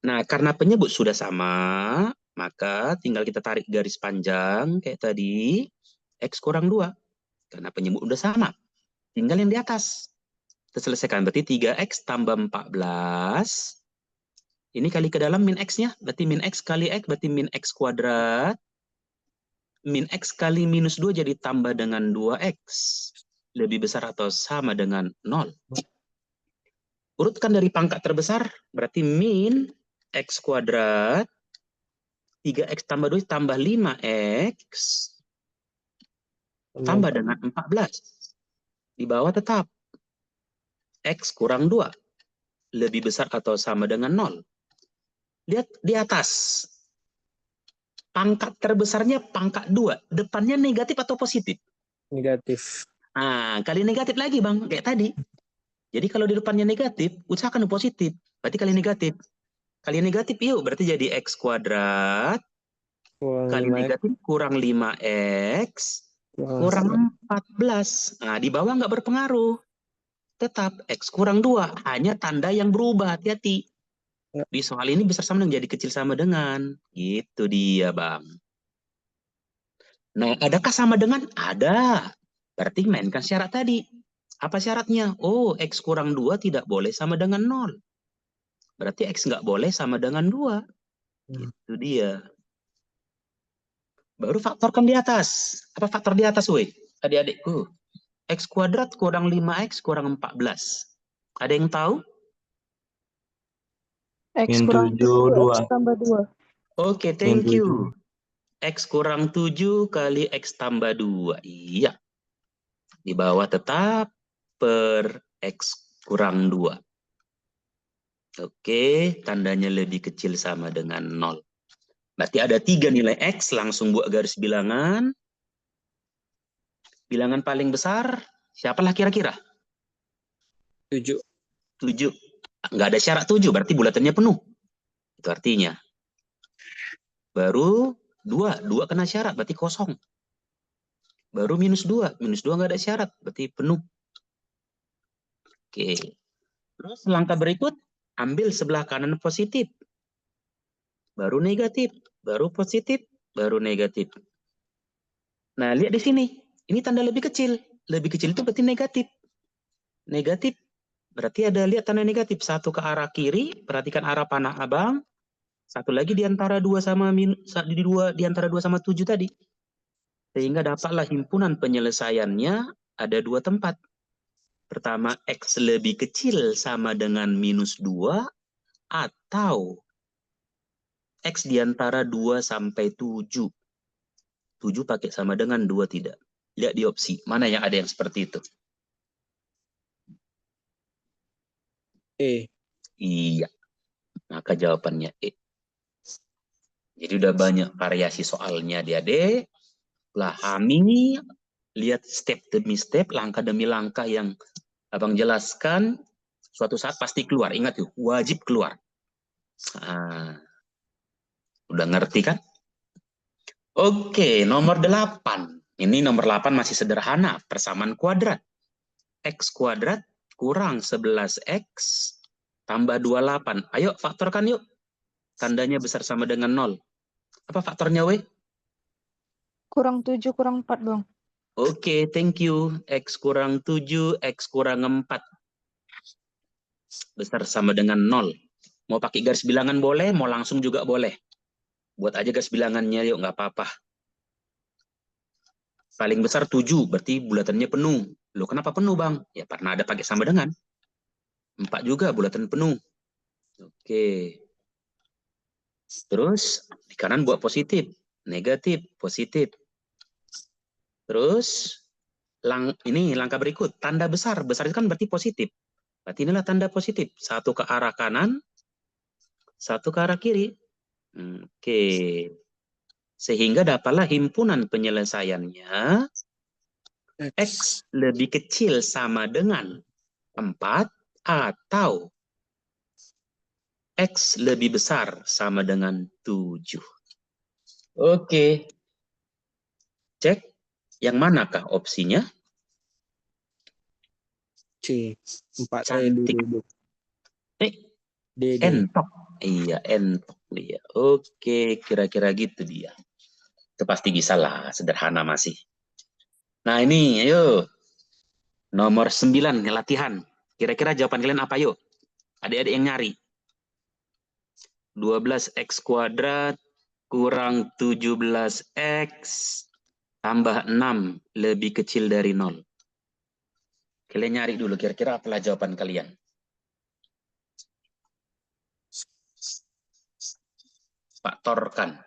Nah, karena penyebut sudah sama, maka tinggal kita tarik garis panjang, kayak tadi, X kurang 2. Karena penyebut udah sama. Tinggal yang di atas. Kita selesaikan, berarti 3X tambah 14. Ini kali ke dalam min X-nya, berarti min X kali X, berarti min X kuadrat. Min X kali minus 2 jadi tambah dengan 2X. Lebih besar atau sama dengan 0. Urutkan dari pangkat terbesar, berarti min X kuadrat. 3X tambah 2 tambah 5X. Tambah dengan 14. Di bawah tetap. X kurang 2. Lebih besar atau sama dengan 0. Lihat di atas. Pangkat terbesarnya pangkat 2. Depannya negatif atau positif? Negatif. Nah, kali negatif lagi, Bang. Kayak tadi. Jadi kalau di depannya negatif, usahakan positif. Berarti kali negatif. Kali negatif, yuk. Berarti jadi X kuadrat. Kali negatif kurang 5X. Kurang 14. Nah, di bawah nggak berpengaruh. Tetap X kurang 2. Hanya tanda yang berubah. Hati-hati. Di soal ini besar sama dengan, jadi kecil sama dengan. Gitu dia, Bang. Nah, adakah sama dengan? Ada. Berarti mainkan syarat tadi. Apa syaratnya? Oh, X kurang 2 tidak boleh sama dengan 0. Berarti X nggak boleh sama dengan 2. Gitu dia. Baru faktorkan di atas. Apa faktor di atas, weh? Adik-adikku. X kuadrat kurang 5X kurang 14. Ada yang tahu? X Min kurang 7, 7, X 2. tambah 2. Oke, thank you. X kurang 7 kali X tambah 2. Iya. Di bawah tetap per X kurang 2. Oke, tandanya lebih kecil sama dengan 0. Berarti ada 3 nilai X, langsung buat garis bilangan. Bilangan paling besar, siapalah kira-kira? 7. 7. Nggak ada syarat 7, berarti bulatannya penuh. Itu artinya. Baru 2 kena syarat, berarti kosong. Baru minus 2 nggak ada syarat, berarti penuh. Oke. Terus langkah berikut, ambil sebelah kanan positif. Baru negatif, baru positif, baru negatif. Nah, lihat di sini. Ini tanda lebih kecil. Lebih kecil itu berarti negatif. Negatif. Berarti ada, lihat tanda negatif. Satu ke arah kiri, perhatikan arah panah abang. Satu lagi di antara 2 sama di antara 2 sama 7 tadi. Sehingga dapatlah himpunan penyelesaiannya ada 2 tempat. Pertama, X lebih kecil sama dengan minus 2, atau X di antara 2 sampai 7. 7 pakai sama dengan 2 tidak. Lihat di opsi, mana yang ada yang seperti itu? E. Iya. Maka jawabannya E. Jadi udah banyak variasi soalnya adik-adik. Pahami, lihat step demi step, langkah demi langkah yang abang jelaskan, suatu saat pasti keluar. Ingat yuk, wajib keluar. Nah, udah ngerti kan? Oke, nomor 8. Ini nomor 8 masih sederhana, persamaan kuadrat. X kuadrat kurang 11X tambah 28. Ayo faktorkan yuk. Tandanya besar sama dengan 0. Apa faktornya, we? Kurang 7 kurang 4, Bang. Oke, thank you. X kurang 7, X kurang 4. Besar sama dengan 0. Mau pakai garis bilangan boleh, mau langsung juga boleh. Buat aja garis bilangannya yuk, nggak apa-apa. Paling besar 7, berarti bulatannya penuh. Loh, kenapa penuh, Bang? Ya, karena ada pakai sama dengan. 4 juga bulatan penuh. Oke. Terus, di kanan buat positif. Negatif, positif. Terus, ini langkah berikut. Tanda besar. Besar itu kan berarti positif. Berarti inilah tanda positif. Satu ke arah kanan, satu ke arah kiri. Oke. Sehingga dapatlah himpunan penyelesaiannya X lebih kecil sama dengan 4 atau X lebih besar sama dengan 7. Oke. Cek yang manakah opsinya? C. 4. Cantik. D. Entok. Iya, entok dia. Oke, kira-kira gitu dia. Itu pasti bisa lah, sederhana masih. Nah ini, ayo. Nomor 9, latihan. Kira-kira jawaban kalian apa, yuk? Adik-adik yang nyari. 12X kuadrat kurang 17X tambah 6 lebih kecil dari 0. Kalian nyari dulu, kira-kira apalah jawaban kalian. Faktorkan.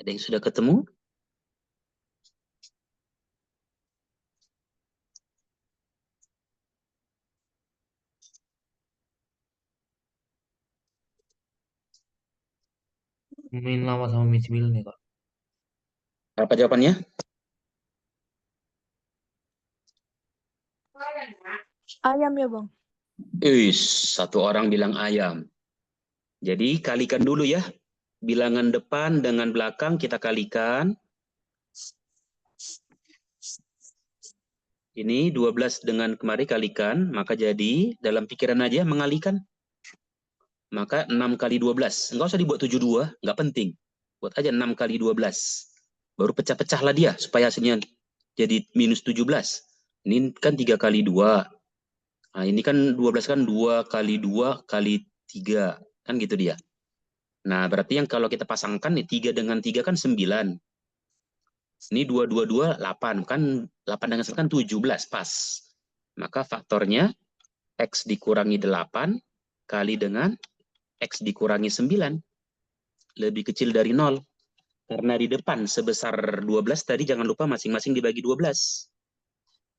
Ada yang sudah ketemu? Main lama sama Miss Bill nih, Kak. Apa jawabannya? Ayam ya, Bang. Satu orang bilang ayam. Jadi kalikan dulu ya. Bilangan depan dengan belakang kita kalikan. Ini 12 dengan kemari kalikan, maka jadi dalam pikiran aja mengalihkan. Maka 6 kali 12. Enggak usah dibuat 72, enggak penting. Buat aja 6 kali 12. Baru pecah-pecahlah dia supaya hasilnya jadi minus 17. Ini kan 3 kali 2. Nah, ini kan 12 kan 2 kali 2 kali 3. Kan gitu dia. Nah, berarti yang kalau kita pasangkan nih 3 dengan 3 kan 9. Ini 2, 2, 2, 8. Kan 8 dengan 9 kan 17, pas. Maka faktornya X dikurangi 8 kali dengan X dikurangi 9. Lebih kecil dari 0. Karena di depan sebesar 12 tadi jangan lupa masing-masing dibagi 12.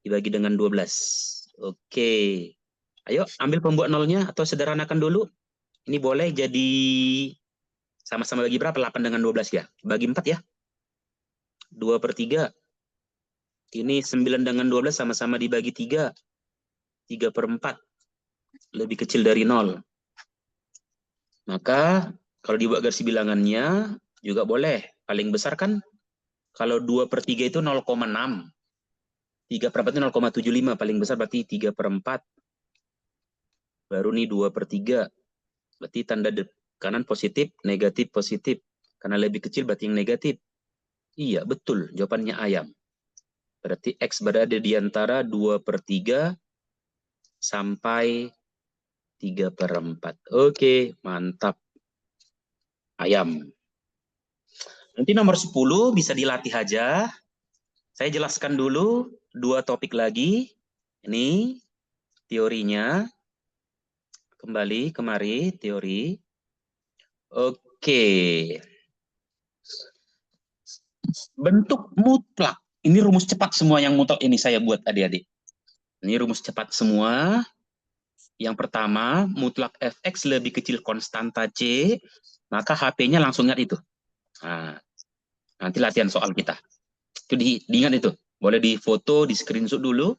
Dibagi dengan 12. Oke. Ayo ambil pembuat nolnya atau sederhanakan dulu. Ini boleh jadi sama-sama bagi berapa? 8 dengan 12 ya. Bagi 4 ya. 2/3. Ini 9 dengan 12 sama-sama dibagi 3. 3/4. Lebih kecil dari 0. Maka kalau dibuat garis bilangannya juga boleh. Paling besar kan kalau 2/3 itu 0,6. 3/4 itu 0,75. Paling besar berarti 3/4. Baru nih 2/3. Berarti tanda kanan positif, negatif, positif. Karena lebih kecil berarti yang negatif. Iya, betul. Jawabannya ayam. Berarti X berada di antara 2/3 sampai 3/4. Oke, mantap. Ayam. Nanti nomor 10 bisa dilatih aja. Saya jelaskan dulu 2 topik lagi. Ini teorinya. Kembali kemari teori. Oke. Bentuk mutlak. Ini rumus cepat semua yang mutlak ini saya buat adik-adik. Ini rumus cepat semua. Yang pertama, mutlak fx lebih kecil konstanta c, maka HP-nya langsung ingat itu. Nah, nanti latihan soal kita. Itu diingat itu. Boleh difoto, di screenshot dulu,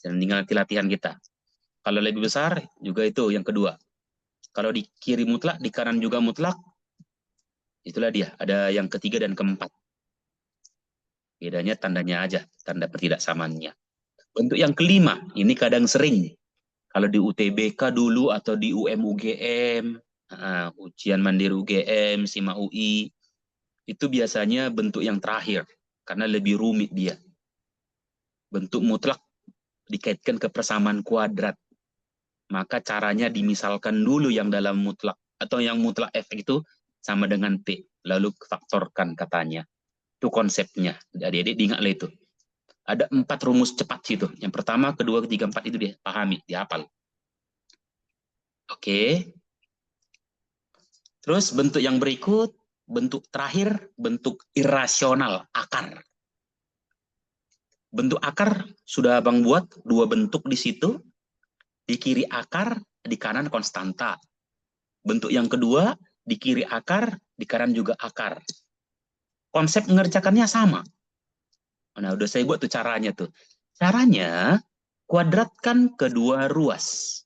dan tinggal nanti latihan kita. Kalau lebih besar, juga itu yang kedua. Kalau di kiri mutlak, di kanan juga mutlak, itulah dia. Ada yang ketiga dan keempat. Bedanya tandanya aja, tanda pertidaksamaannya. Bentuk yang kelima, ini kadang sering. Kalau di UTBK dulu atau di UM-UGM, ujian mandiri UGM, SIMA UI, itu biasanya bentuk yang terakhir, karena lebih rumit dia. Bentuk mutlak dikaitkan ke persamaan kuadrat. Maka caranya dimisalkan dulu yang dalam mutlak, atau yang mutlak F itu sama dengan P, lalu faktorkan katanya. Itu konsepnya. Adik-adik diingatlah itu. Ada 4 rumus cepat situ. Yang pertama, kedua, ketiga, 4 itu dia pahami, dihafal. Oke. Terus bentuk yang berikut, bentuk terakhir, bentuk irasional, akar. Bentuk akar sudah Abang buat 2 bentuk di situ. Di kiri akar, di kanan konstanta. Bentuk yang kedua, di kiri akar, di kanan juga akar. Konsep mengerjakannya sama. Nah, udah saya buat tuh caranya tuh. Caranya, kuadratkan kedua ruas.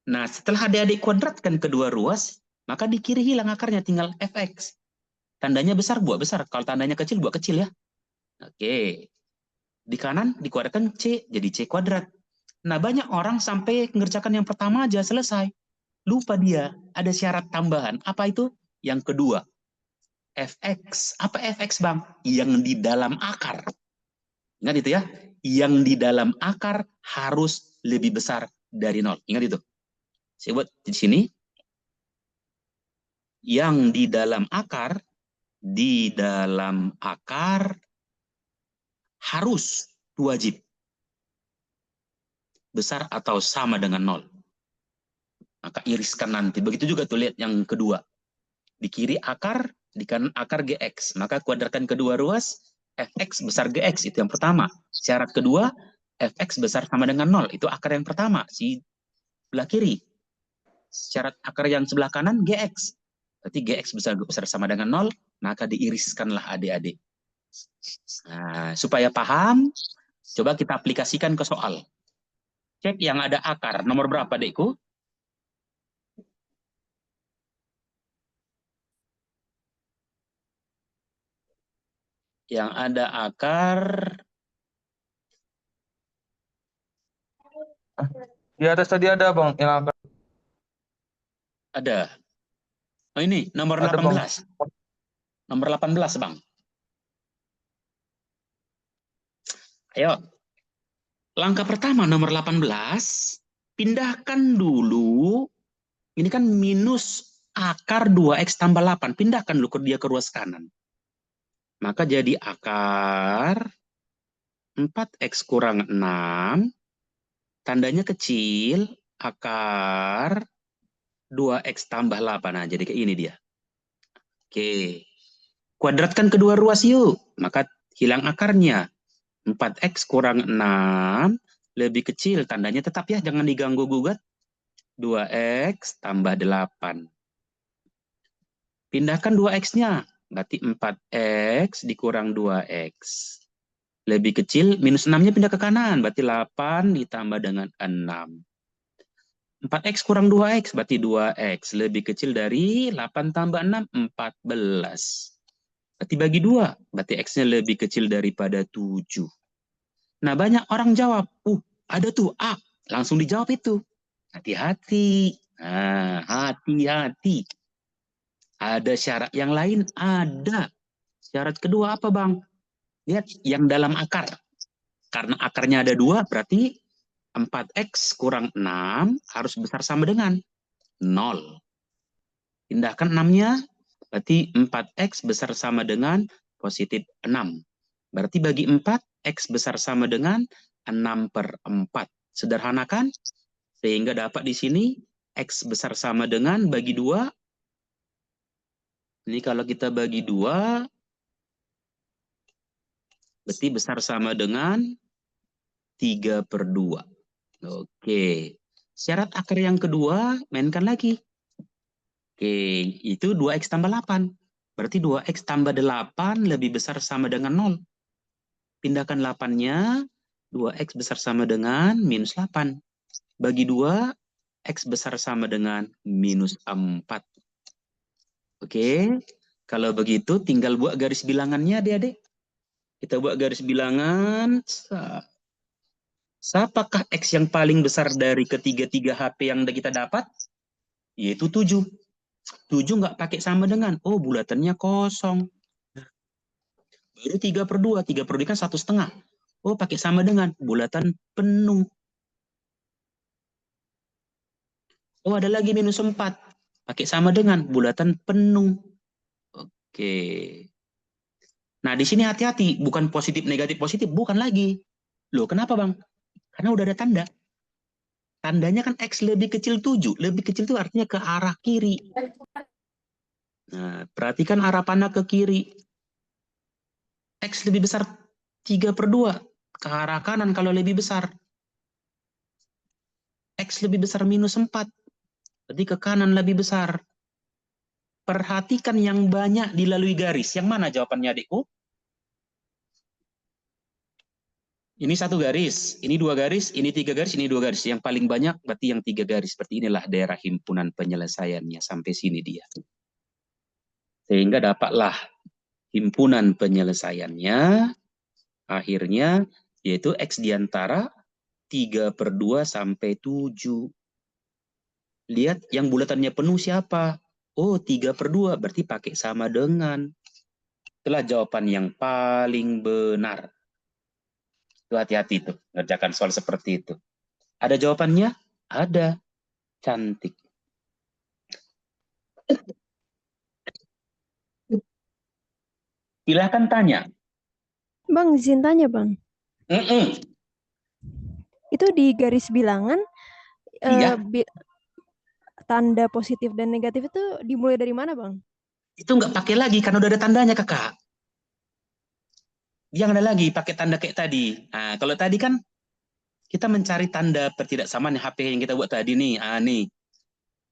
Nah, setelah adik-adik kuadratkan kedua ruas, maka di kiri hilang akarnya, tinggal fx. Tandanya besar, buat besar. Kalau tandanya kecil, buat kecil ya. Oke. Di kanan dikuadratkan c, jadi c kuadrat. Nah, banyak orang sampai mengerjakan yang pertama aja selesai. Lupa dia, ada syarat tambahan. Apa itu? Yang kedua. Fx. Apa fx, Bang? Yang di dalam akar. Ingat itu ya. Yang di dalam akar harus lebih besar dari 0. Ingat itu. Saya buat di sini. Yang di dalam akar harus wajib besar atau sama dengan 0. Maka iriskan nanti. Begitu juga tuh lihat yang kedua. Di kiri akar, di kanan akar Gx. Maka kuadratkan kedua ruas, Fx besar Gx. Itu yang pertama. Syarat kedua, Fx besar sama dengan 0. Itu akar yang pertama. Si sebelah kiri. Syarat akar yang sebelah kanan, Gx. Berarti Gx besar sama dengan 0, maka diiriskanlah adik-adik. Nah, supaya paham, coba kita aplikasikan ke soal. Cek yang ada akar. Nomor berapa, adikku? Yang ada akar. Di atas tadi ada, Bang. Yang akar. Ada. Oh, ini nomor Ada, 18. Bang. Nomor 18, Bang. Ayo. Langkah pertama nomor 18, pindahkan dulu, ini kan minus akar 2x tambah 8, pindahkan dulu dia ke ruas kanan. Maka jadi akar 4x kurang 6, tandanya kecil, akar 2x tambah 8. Nah, jadi kayak ini dia. Oke. Kuadratkan kedua ruas yuk. Maka hilang akarnya. 4x kurang 6 lebih kecil, tandanya tetap ya, jangan diganggu gugat. 2x tambah 8. Pindahkan 2x-nya, berarti 4x dikurang 2x. Lebih kecil, minus 6-nya pindah ke kanan, berarti 8 ditambah dengan 6. 4x kurang 2x, berarti 2x. Lebih kecil dari 8 tambah 6, 14. Berarti bagi 2, berarti x-nya lebih kecil daripada 7. Nah, banyak orang jawab, ada tuh A, langsung dijawab itu. Hati-hati. Nah, hati-hati. Ada syarat yang lain? Ada. Syarat kedua apa, Bang? Lihat yang dalam akar. Karena akarnya ada 2, berarti 4x kurang 6 harus besar sama dengan 0. Pindahkan 6-nya, berarti 4x besar sama dengan positif 6. Berarti bagi 4, x besar sama dengan 6/4. Sederhanakan, sehingga dapat di sini x besar sama dengan bagi 2. Ini kalau kita bagi 2, berarti besar sama dengan 3/2. Oke. Syarat akar yang kedua, mainkan lagi. Oke, itu 2x tambah 8. Berarti 2x tambah 8 lebih besar sama dengan 0. Pindahkan 8-nya, 2x besar sama dengan minus 8. Bagi 2, x besar sama dengan minus 4. Oke, kalau begitu tinggal buat garis bilangannya adik-adik. Kita buat garis bilangan. Siapakah x yang paling besar dari ketiga-tiga HP yang kita dapat? Yaitu 7. 7 nggak pakai sama dengan, bulatannya kosong. Baru 3/2. 3/2 kan 1/2. Pakai sama dengan, bulatan penuh. Ada lagi minus 4. Pakai sama dengan, bulatan penuh. Oke. Nah, di sini hati-hati. Bukan positif, negatif, positif. Bukan lagi. Loh, kenapa, Bang? Karena udah ada tanda. Tandanya kan X lebih kecil 7. Lebih kecil itu artinya ke arah kiri. Nah, perhatikan arah panah ke kiri. X lebih besar 3/2. Ke arah kanan kalau lebih besar. X lebih besar minus 4. Berarti ke kanan lebih besar. Perhatikan yang banyak dilalui garis. Yang mana jawabannya, adikku? Ini 1 garis, ini 2 garis, ini 3 garis, ini 2 garis. Yang paling banyak berarti yang 3 garis. Seperti inilah daerah himpunan penyelesaiannya. Sampai sini dia. Sehingga dapatlah himpunan penyelesaiannya. Akhirnya yaitu X diantara 3/2 sampai 7. Lihat yang bulatannya penuh siapa? 3/2 berarti pakai sama dengan. Itulah jawaban yang paling benar. Itu hati-hati tuh, ngerjakan soal seperti itu. Ada jawabannya? Ada. Cantik. Silahkan tanya. Bang, izin tanya, Bang. Itu di garis bilangan, Iya. Tanda positif dan negatif itu dimulai dari mana, Bang? Itu nggak pakai lagi, karena udah ada tandanya, Kakak. Yang ada lagi, pakai tanda kayak tadi. Nah, kalau tadi kan, kita mencari tanda pertidaksamaan HP yang kita buat tadi nih. Nih.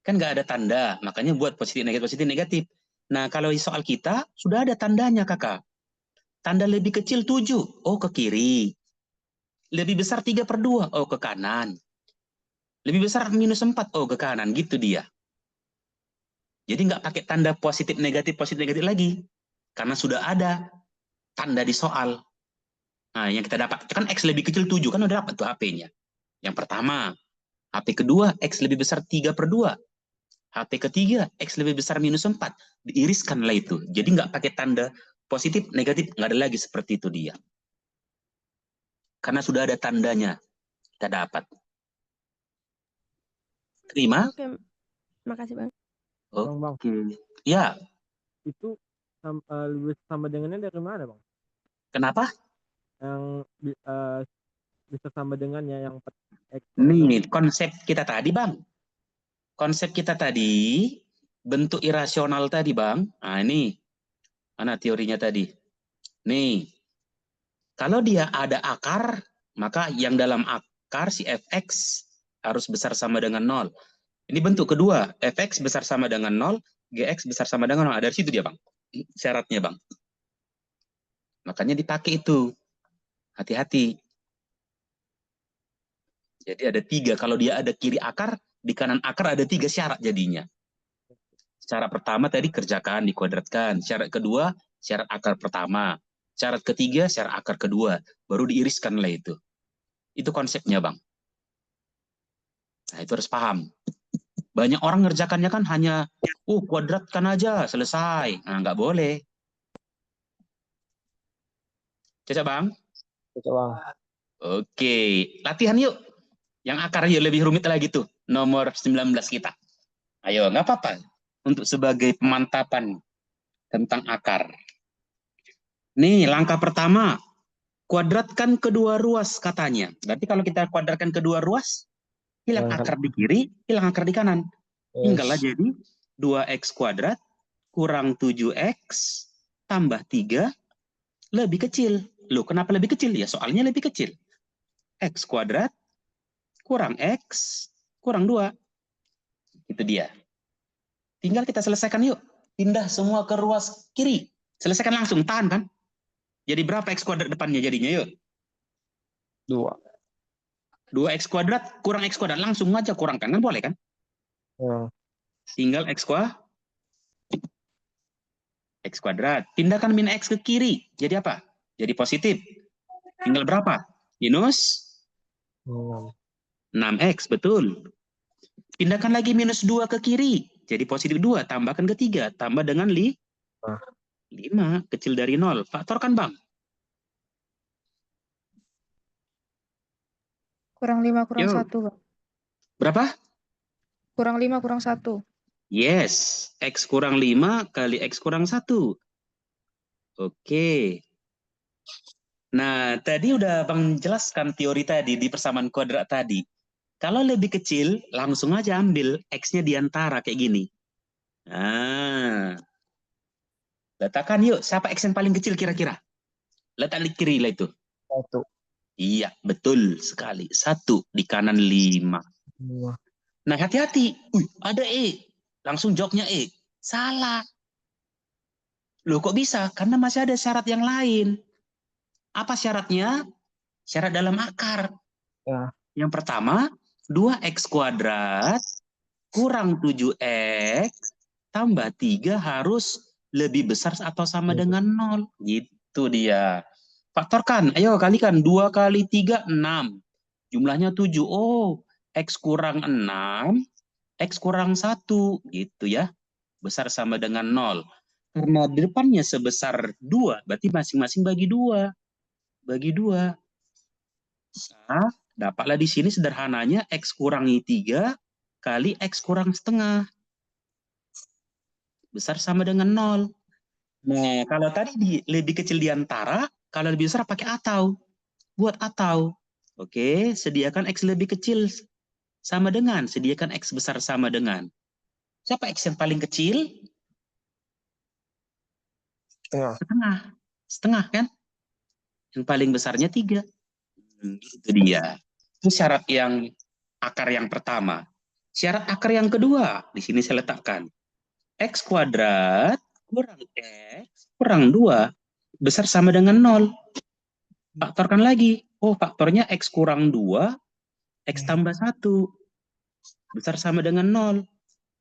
Kan nggak ada tanda, makanya buat positif, negatif. Nah, kalau soal kita, sudah ada tandanya, Kakak. Tanda lebih kecil 7, ke kiri. Lebih besar 3/2, ke kanan. Lebih besar minus 4, ke kanan. Gitu dia. Jadi nggak pakai tanda positif, negatif lagi. Karena sudah ada tanda di soal. Nah, yang kita dapat, kan X lebih kecil 7, kan udah dapat tuh HP-nya. Yang pertama. HP kedua, X lebih besar 3/2. HP ketiga, X lebih besar minus 4. Diiriskanlah itu. Jadi nggak pakai tanda positif, negatif, nggak ada lagi seperti itu dia. Karena sudah ada tandanya. kita dapat. Terima? Oke, makasih Bang. Bang. Oke. Ya, Itu lebih sama dengannya dari mana, Bang? kenapa? Yang bisa sama dengannya yang X. Nih, konsep kita tadi, Bang. Konsep kita tadi, bentuk irasional tadi, Bang. Nah, ini. Mana teorinya tadi? Nih, kalau dia ada akar, maka yang dalam akar si fx harus besar sama dengan 0. Ini bentuk kedua, fx besar sama dengan 0, gx besar sama dengan 0. Dari situ dia, Bang. Syaratnya, Bang. Makanya dipakai itu. Hati-hati. Jadi ada 3. Kalau dia ada kiri akar, di kanan akar ada 3 syarat jadinya. Syarat pertama tadi kerjakan, dikuadratkan. Syarat kedua, syarat akar pertama. Syarat ketiga, syarat akar kedua. Baru diiriskan lah itu. Itu konsepnya, Bang. Nah, itu harus paham. Banyak orang ngerjakannya kan hanya, kuadratkan aja, selesai. Nah, nggak boleh. Cocok, Bang? Cocok, Bang. Oke, latihan yuk. Yang akar yuk, lebih rumit lagi tuh. Nomor 19 kita. Ayo, nggak apa-apa. Untuk sebagai pemantapan tentang akar. Nih, langkah pertama. Kuadratkan kedua ruas katanya. Berarti kalau kita kuadratkan kedua ruas, hilang akar di kiri, hilang akar di kanan. Tinggallah jadi 2x kuadrat kurang 7x tambah 3 lebih kecil. Loh, kenapa lebih kecil? Ya, soalnya lebih kecil. X kuadrat kurang x kurang 2. Itu dia. Tinggal kita selesaikan yuk. Pindah semua ke ruas kiri. Selesaikan langsung, tahan kan? Jadi berapa x kuadrat depannya jadinya yuk? 2. 2x kuadrat kurang x kuadrat. Langsung aja kurangkan, kan boleh kan? Ya. Tinggal x kuadrat. Pindahkan min x ke kiri. Jadi apa? Jadi positif. Tinggal berapa? Minus 6x, betul. Pindahkan lagi minus 2 ke kiri. Jadi positif 2. Tambahkan ke 3. Tambah dengan 5. Kecil dari 0. Faktorkan, Bang. Kurang 5 kurang Yo. 1, Bang. Berapa? Kurang 5 kurang 1. Yes. X kurang 5 kali X kurang 1. Oke. Nah, tadi udah Bang jelaskan teori tadi di persamaan kuadrat tadi. Kalau lebih kecil, langsung aja ambil X-nya di antara kayak gini. Nah. Letakkan yuk, siapa X yang paling kecil kira-kira? Letak di kiri lah itu. 1. Iya, betul sekali. 1 di kanan 5. Nah, hati-hati. Ada E. Langsung jawabnya E. Salah. Loh, kok bisa? Karena masih ada syarat yang lain. Apa syaratnya? Syarat dalam akar. Ya. Yang pertama, 2x kuadrat kurang 7x tambah 3 harus lebih besar atau sama dengan 0. Gitu dia. Faktorkan. Ayo kalikan. 2 kali 3, 6. Jumlahnya 7. Oh, x kurang 6, x kurang 1. Gitu ya. Besar sama dengan 0. Karena di depannya sebesar 2, berarti masing-masing bagi 2. Bagi 2. Nah, dapatlah di sini sederhananya x kurangi 3 kali x kurang setengah. Besar sama dengan 0. Nah, kalau tadi lebih kecil di antara, kalau lebih besar pakai atau. Buat atau. Oke, sediakan x lebih kecil sama dengan. Sediakan x besar sama dengan. Siapa x yang paling kecil? Setengah. Setengah kan? Yang paling besarnya 3. Itu dia. Itu syarat yang akar yang pertama. Syarat akar yang kedua, di sini saya letakkan. X kuadrat kurang X kurang 2 besar sama dengan 0. Faktorkan lagi. Oh, faktornya X kurang 2, X tambah 1. Besar sama dengan 0.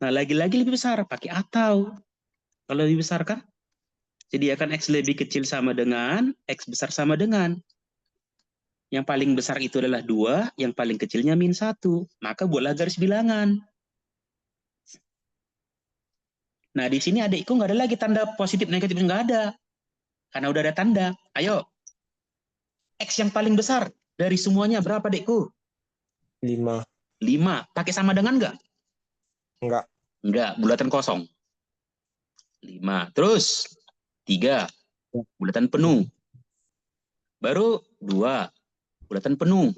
Nah, lagi-lagi lebih besar, pakai atau. Kalau lebih besar kan? Sediakan X lebih kecil sama dengan, X besar sama dengan. Yang paling besar itu adalah 2, yang paling kecilnya min 1. Maka buatlah garis bilangan. Nah, di sini adikku nggak ada lagi tanda positif negatif, nggak ada. Karena udah ada tanda. Ayo. X yang paling besar dari semuanya berapa, adikku? 5. 5. Pakai sama dengan nggak? Enggak. Enggak, bulatan kosong. 5. Terus 3, bulatan penuh. Baru 2, bulatan penuh.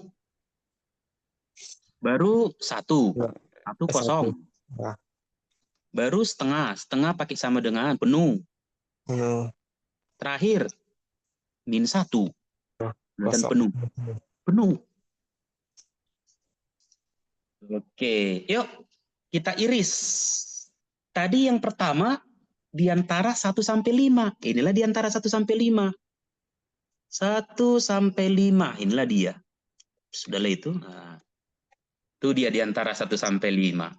Baru 1, 1 kosong. Nah. Baru setengah, setengah pakai sama dengan penuh. Terakhir, -1, bulatan Kosong. penuh. Penuh. Oke, yuk kita iris. Tadi yang pertama di antara 1 sampai 5. Inilah di antara 1 sampai 5. 1 sampai 5, inilah dia. Sudahlah itu. Nah, itu dia di antara 1 sampai 5.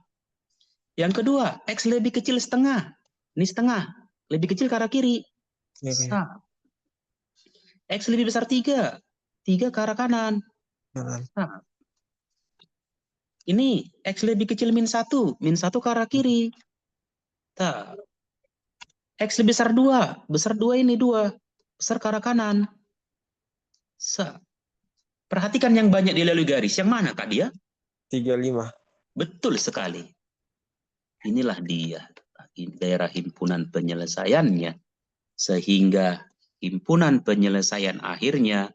Yang kedua, X lebih kecil setengah. Ini setengah. Lebih kecil ke arah kiri. Sah. X lebih besar 3. 3 ke arah kanan. Sah. Ini X lebih kecil -1. -1 ke arah kiri. Sah. X lebih besar 2. Besar 2 ini 2. Besar ke arah kanan. Sah. Perhatikan yang banyak dilalui garis. Yang mana Kak dia? 35. Betul sekali. Inilah dia. Daerah himpunan penyelesaiannya. Sehingga himpunan penyelesaian akhirnya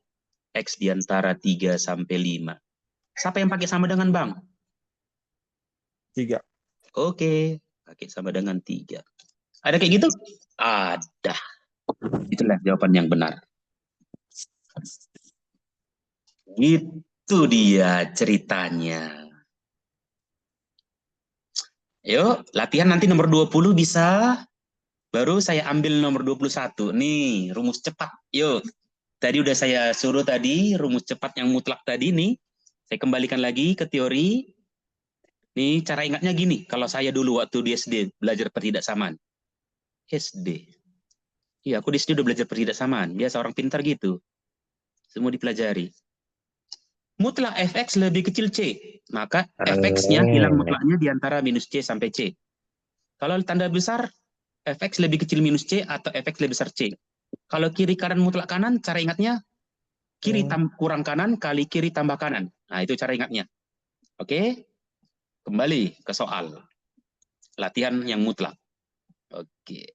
X di antara 3 sampai 5. Siapa yang pakai sama dengan Bang? 3. Oke, pakai sama dengan 3. Ada kayak gitu? Ada. Itulah jawaban yang benar. Itu dia ceritanya. Yuk, latihan nanti nomor 20 bisa. Baru saya ambil nomor 21. Nih, rumus cepat. Yuk. Tadi udah saya suruh tadi, rumus cepat yang mutlak tadi nih. Saya kembalikan lagi ke teori. Nih, cara ingatnya gini. Kalau saya dulu waktu di SD belajar pertidaksamaan. SD. Iya, aku di SD udah belajar pertidaksamaan. Biasa orang pintar gitu. Semua dipelajari. Mutlak fx lebih kecil C. Maka fx-nya hilang mutlaknya di antara -C sampai C. Kalau tanda besar, fx lebih kecil -C atau fx lebih besar C. Kalau kiri kanan mutlak kanan, cara ingatnya kiri kurang kanan kali kiri tambah kanan. Nah, itu cara ingatnya. Oke? Kembali ke soal. Latihan yang mutlak. Oke.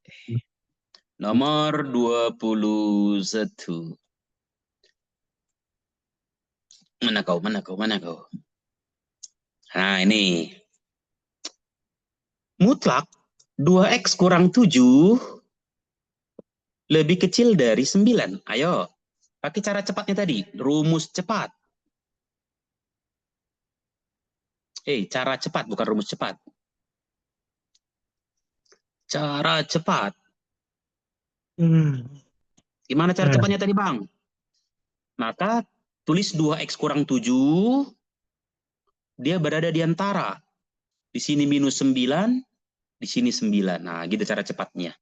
Nomor 21. Mana kau? Nah, ini. Mutlak 2x kurang 7 lebih kecil dari 9. Ayo. Pakai cara cepatnya tadi. Rumus cepat. Cara cepat, bukan rumus cepat. Cara cepat. Gimana cara cepatnya tadi, Bang? Maka tulis 2x kurang 7, dia berada di antara. Di sini -9, di sini 9. Nah, gitu cara cepatnya.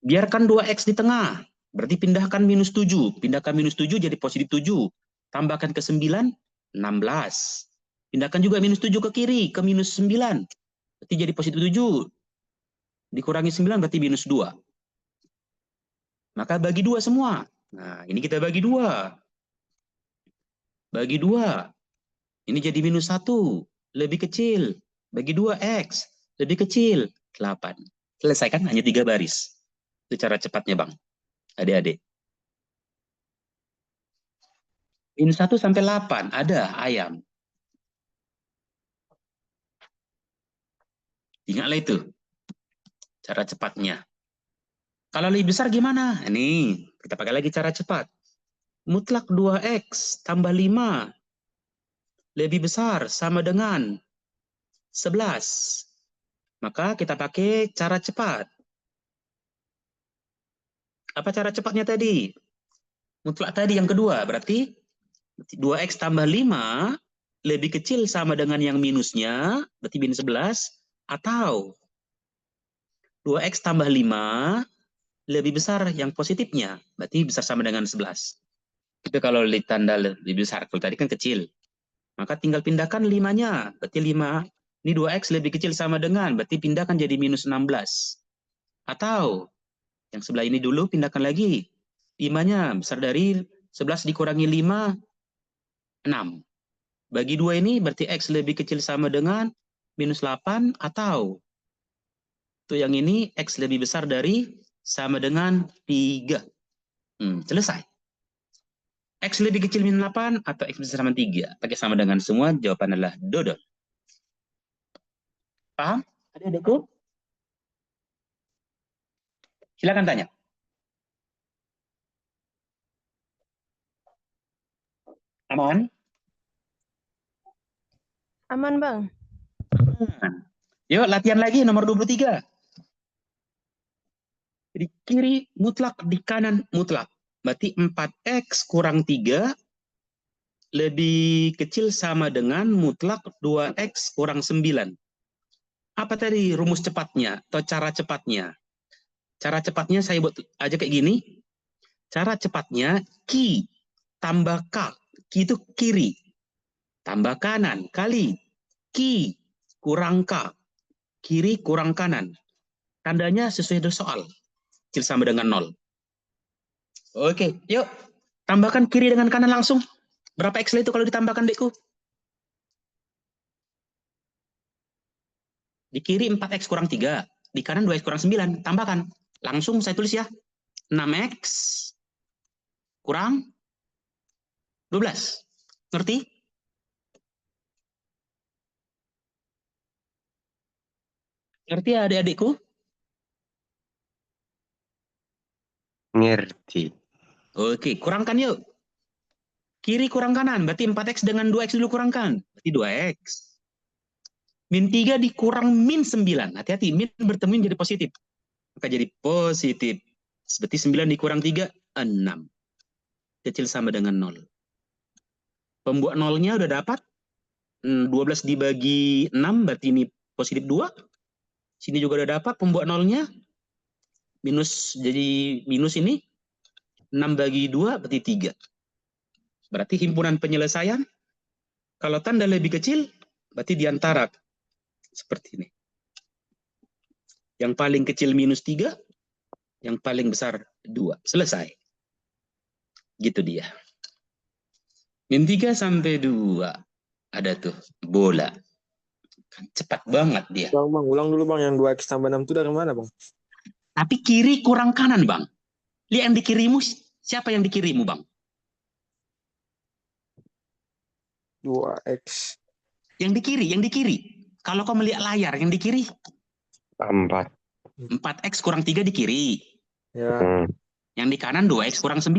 Biarkan 2x di tengah. Berarti pindahkan -7. Pindahkan -7 jadi +7. Tambahkan ke 9, 16. Pindahkan juga -7 ke kiri, ke -9. Berarti jadi +7. Dikurangi 9 berarti -2. Maka bagi 2 semua. Nah, ini kita bagi 2. Bagi 2. Ini jadi -1. Lebih kecil. Bagi 2x. Lebih kecil. 8. Selesaikan hanya 3 baris. Itu cara cepatnya, Bang. Adik-adik. Min 1 sampai 8. Ada ayam. Ingatlah itu. Cara cepatnya. Kalau lebih besar gimana? Ini, kita pakai lagi cara cepat. Mutlak 2x tambah 5 lebih besar sama dengan 11. Maka kita pakai cara cepat. Apa cara cepatnya tadi? Mutlak tadi yang kedua, berarti 2x tambah 5 lebih kecil sama dengan yang minusnya, berarti -11, atau 2x tambah 5 lebih besar yang positifnya, berarti besar sama dengan 11. Itu kalau ditanda lebih besar, kalau tadi kan kecil. Maka tinggal pindahkan 5-nya, berarti 5. Ini 2x lebih kecil sama dengan, berarti pindahkan jadi -16. Atau, yang sebelah ini dulu pindahkan lagi. 5-nya besar dari 11 dikurangi 5, 6. Bagi 2 ini berarti X lebih kecil sama dengan minus 8 atau tuh yang ini X lebih besar dari sama dengan 3. Selesai. X lebih kecil minus 8 atau X besar sama 3. Pakai sama dengan semua, jawaban adalah dodol. Paham? Adik-adikku? Silakan tanya. Aman? Aman, Bang. Yuk, latihan lagi nomor 23. Di kiri mutlak, di kanan mutlak. Berarti 4X kurang 3 lebih kecil sama dengan mutlak 2X kurang 9. Apa tadi rumus cepatnya atau cara cepatnya? Cara cepatnya saya buat aja kayak gini. Cara cepatnya Q tambah K. Q itu kiri. Tambah kanan kali Q kurang K. Kiri kurang kanan. Tandanya sesuai dengan soal. Kecil sama dengan 0. Oke, yuk. Tambahkan kiri dengan kanan langsung. Berapa X itu kalau ditambahkan, Dekku? Di kiri 4X kurang 3. Di kanan 2X kurang 9. Tambahkan. Langsung saya tulis ya. 6X kurang 12. Ngerti? Ngerti ya adik-adikku? Ngerti. Oke, kurangkan yuk. Kiri kurang kanan, berarti 4X dengan 2X dulu kurangkan. Berarti 2X. Min 3 dikurang min 9. Hati-hati, min bertemu jadi positif. Maka jadi positif. Berarti 9 dikurang 3, 6. Kecil sama dengan 0. Pembuat nolnya udah dapat. 12 dibagi 6, berarti ini positif 2. Sini juga udah dapat pembuat nolnya. Minus, jadi minus ini. 6 bagi 2, berarti 3. Berarti himpunan penyelesaian. Kalau tanda lebih kecil, berarti diantara. Seperti ini. Yang paling kecil minus 3. Yang paling besar 2. Selesai. Gitu dia. Min 3 sampai 2. Ada tuh bola. Kan cepat banget dia. Bang, ulang dulu bang, yang 2X tambah 6 itu dari mana bang? Tapi kiri kurang kanan bang. Lihat yang di kirimu, siapa yang di kirimu bang? 2X. Yang di kiri. Kalau kau melihat layar, yang di kiri. 4. 4X kurang 3 di kiri. Ya. Yang di kanan 2X kurang 9.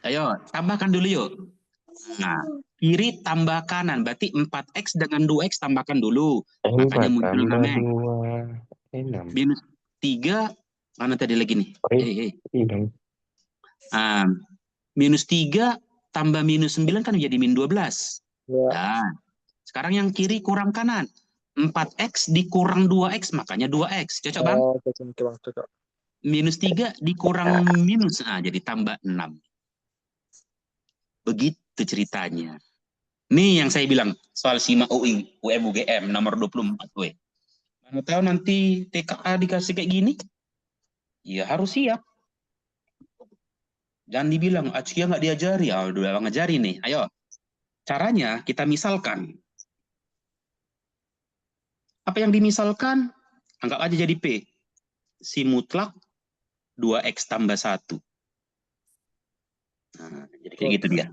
Ayo, tambahkan dulu yuk. Nah, kiri tambah kanan. Berarti 4X dengan 2X tambahkan dulu. Makanya muncul 6X. Minus 3. Mana tadi lagi nih? Minus 3 tambah minus 9 kan menjadi min 12. Ya. Nah, sekarang yang kiri kurang kanan. 4X dikurang 2X, makanya 2X. Cocok bang? Oh, cocok. Minus 3 dikurang minus. Nah, jadi tambah 6. Begitu ceritanya. Nih yang saya bilang, soal SIMA UI, UM-UGM, nomor 24. Mana tahu nanti TKA dikasih kayak gini? Ya harus siap. Jangan dibilang, Acia nggak diajari. Ya udah ngajari nih. Ayo. Caranya kita misalkan. Apa yang dimisalkan? Anggap aja jadi P. Si mutlak 2X tambah 1. Nah, jadi kayak gitu dia.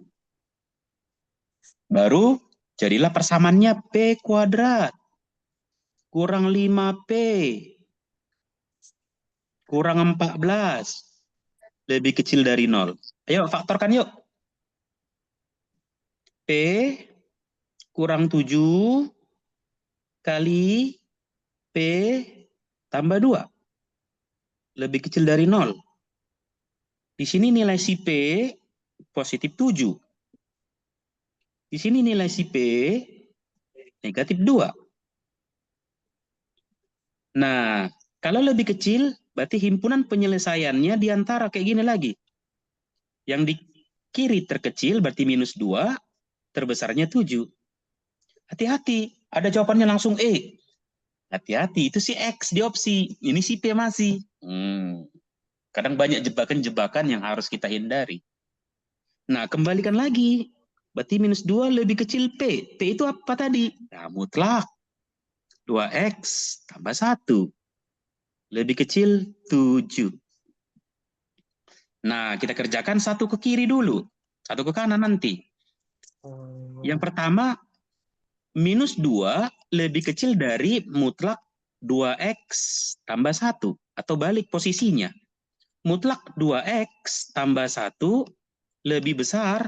Baru jadilah persamaannya P kuadrat. Kurang 5P. Kurang 14. Lebih kecil dari 0. Ayo faktorkan yuk. P kurang 7 kali P tambah 2. Lebih kecil dari 0. Di sini nilai si P positif 7. Di sini nilai si P negatif 2. Nah, kalau lebih kecil, berarti himpunan penyelesaiannya diantara kayak gini lagi. Yang di kiri terkecil berarti minus 2, terbesarnya 7. Hati-hati, ada jawabannya langsung E. Hati-hati, itu si X di opsi. Ini si P masih. Kadang banyak jebakan-jebakan yang harus kita hindari. Nah, kembalikan lagi. Berarti minus 2 lebih kecil P. P itu apa tadi? Nah, mutlak. 2X tambah 1. Lebih kecil 7. Nah, kita kerjakan satu ke kiri dulu. Satu ke kanan nanti. Yang pertama, minus 2 lebih kecil dari mutlak 2X tambah 1. Atau balik posisinya. Mutlak 2X tambah 1 lebih besar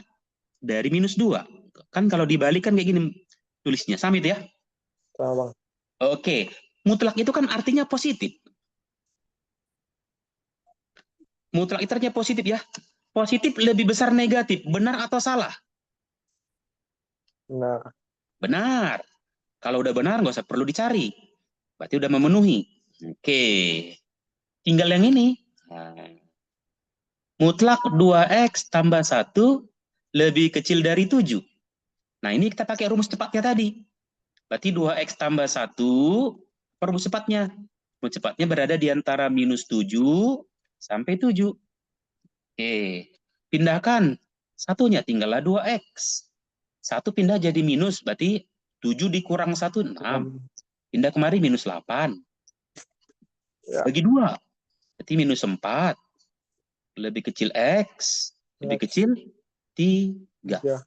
dari minus 2. Kan kalau dibalik kan kayak gini tulisnya. Sama itu ya? Sama, Bang. Oke. Mutlak itu kan artinya positif. Mutlak itu artinya positif ya. Positif lebih besar negatif. Benar atau salah? Benar. Benar. Kalau udah benar nggak usah perlu dicari. Berarti udah memenuhi. Oke. Tinggal yang ini. Mutlak 2X tambah 1 lebih kecil dari 7. Nah, ini kita pakai rumus cepatnya tadi. Berarti 2X tambah 1, rumus cepatnya. Rumus cepatnya berada di antara minus 7 sampai 7. Oke. Pindahkan. Satunya tinggallah 2X. 1 pindah jadi minus, berarti 7 dikurang 1, 6. Pindah kemari minus 8. Ya. Bagi 2. Berarti minus 4. Lebih kecil X. Lebih kecil 3. Ya.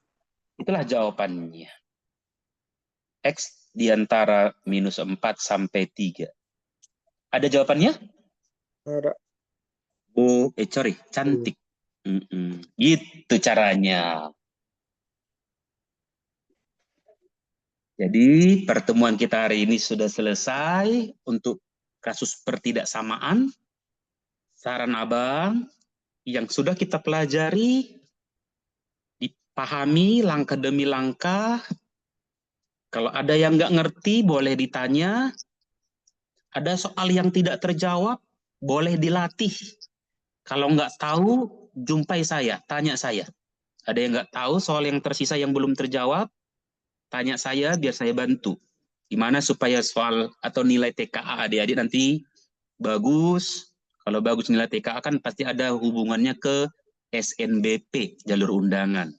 Itulah jawabannya. X di antara minus 4 sampai 3. Ada jawabannya? Ada. Oh, sorry, cantik. Gitu caranya. Jadi pertemuan kita hari ini sudah selesai untuk kasus pertidaksamaan. Saran abang yang sudah kita pelajari, dipahami langkah demi langkah. Kalau ada yang nggak ngerti, boleh ditanya. Ada soal yang tidak terjawab, boleh dilatih. Kalau nggak tahu, jumpai saya, tanya saya. Ada yang nggak tahu soal yang tersisa yang belum terjawab, tanya saya biar saya bantu. Gimana supaya soal atau nilai TKA adik-adik nanti bagus. Kalau bagus nilai TKA kan pasti ada hubungannya ke SNBP, jalur undangan.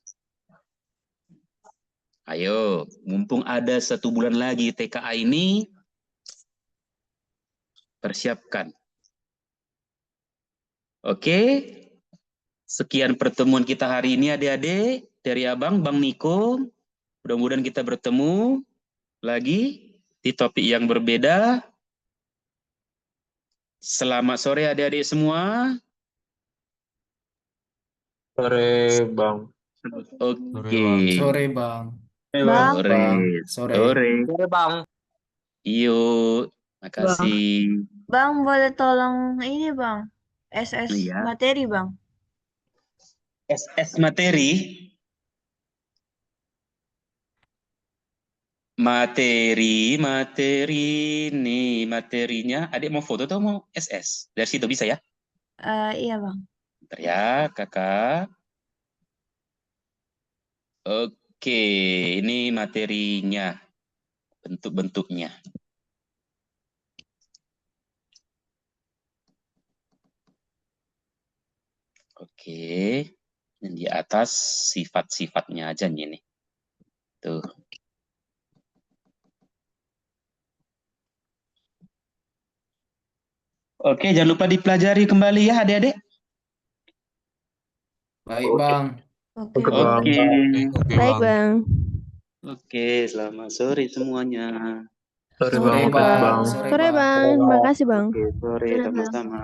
Ayo, mumpung ada 1 bulan lagi TKA ini, persiapkan. Oke, sekian pertemuan kita hari ini adik-adik. Dari abang, Bang Niko. Mudah-mudahan kita bertemu lagi di topik yang berbeda. Selamat sore adik-adik semua. Sore, Bang. Oke. Sore, Bang. Bang. Sore. Bang. Yuk, makasih. Bang, boleh tolong ini, Bang. SS Iya. materi, Bang. SS materi. Materi nih materinya. Adik mau foto atau mau SS? Dari situ bisa ya? Iya, Bang. Bentar ya, kakak. Oke, ini materinya. Bentuk-bentuknya. Oke. Dan di atas sifat-sifatnya aja nih. Tuh. Oke, jangan lupa dipelajari kembali ya adik-adik. Baik, Bang. Oke. Baik, Bang. Oke, selamat sore semuanya. Sore, Sore, Bang. Bang. Bang. Sore, Sore, Bang. Bang. Makasih, Bang. Oke, sore Sore, Bang. sama-sama.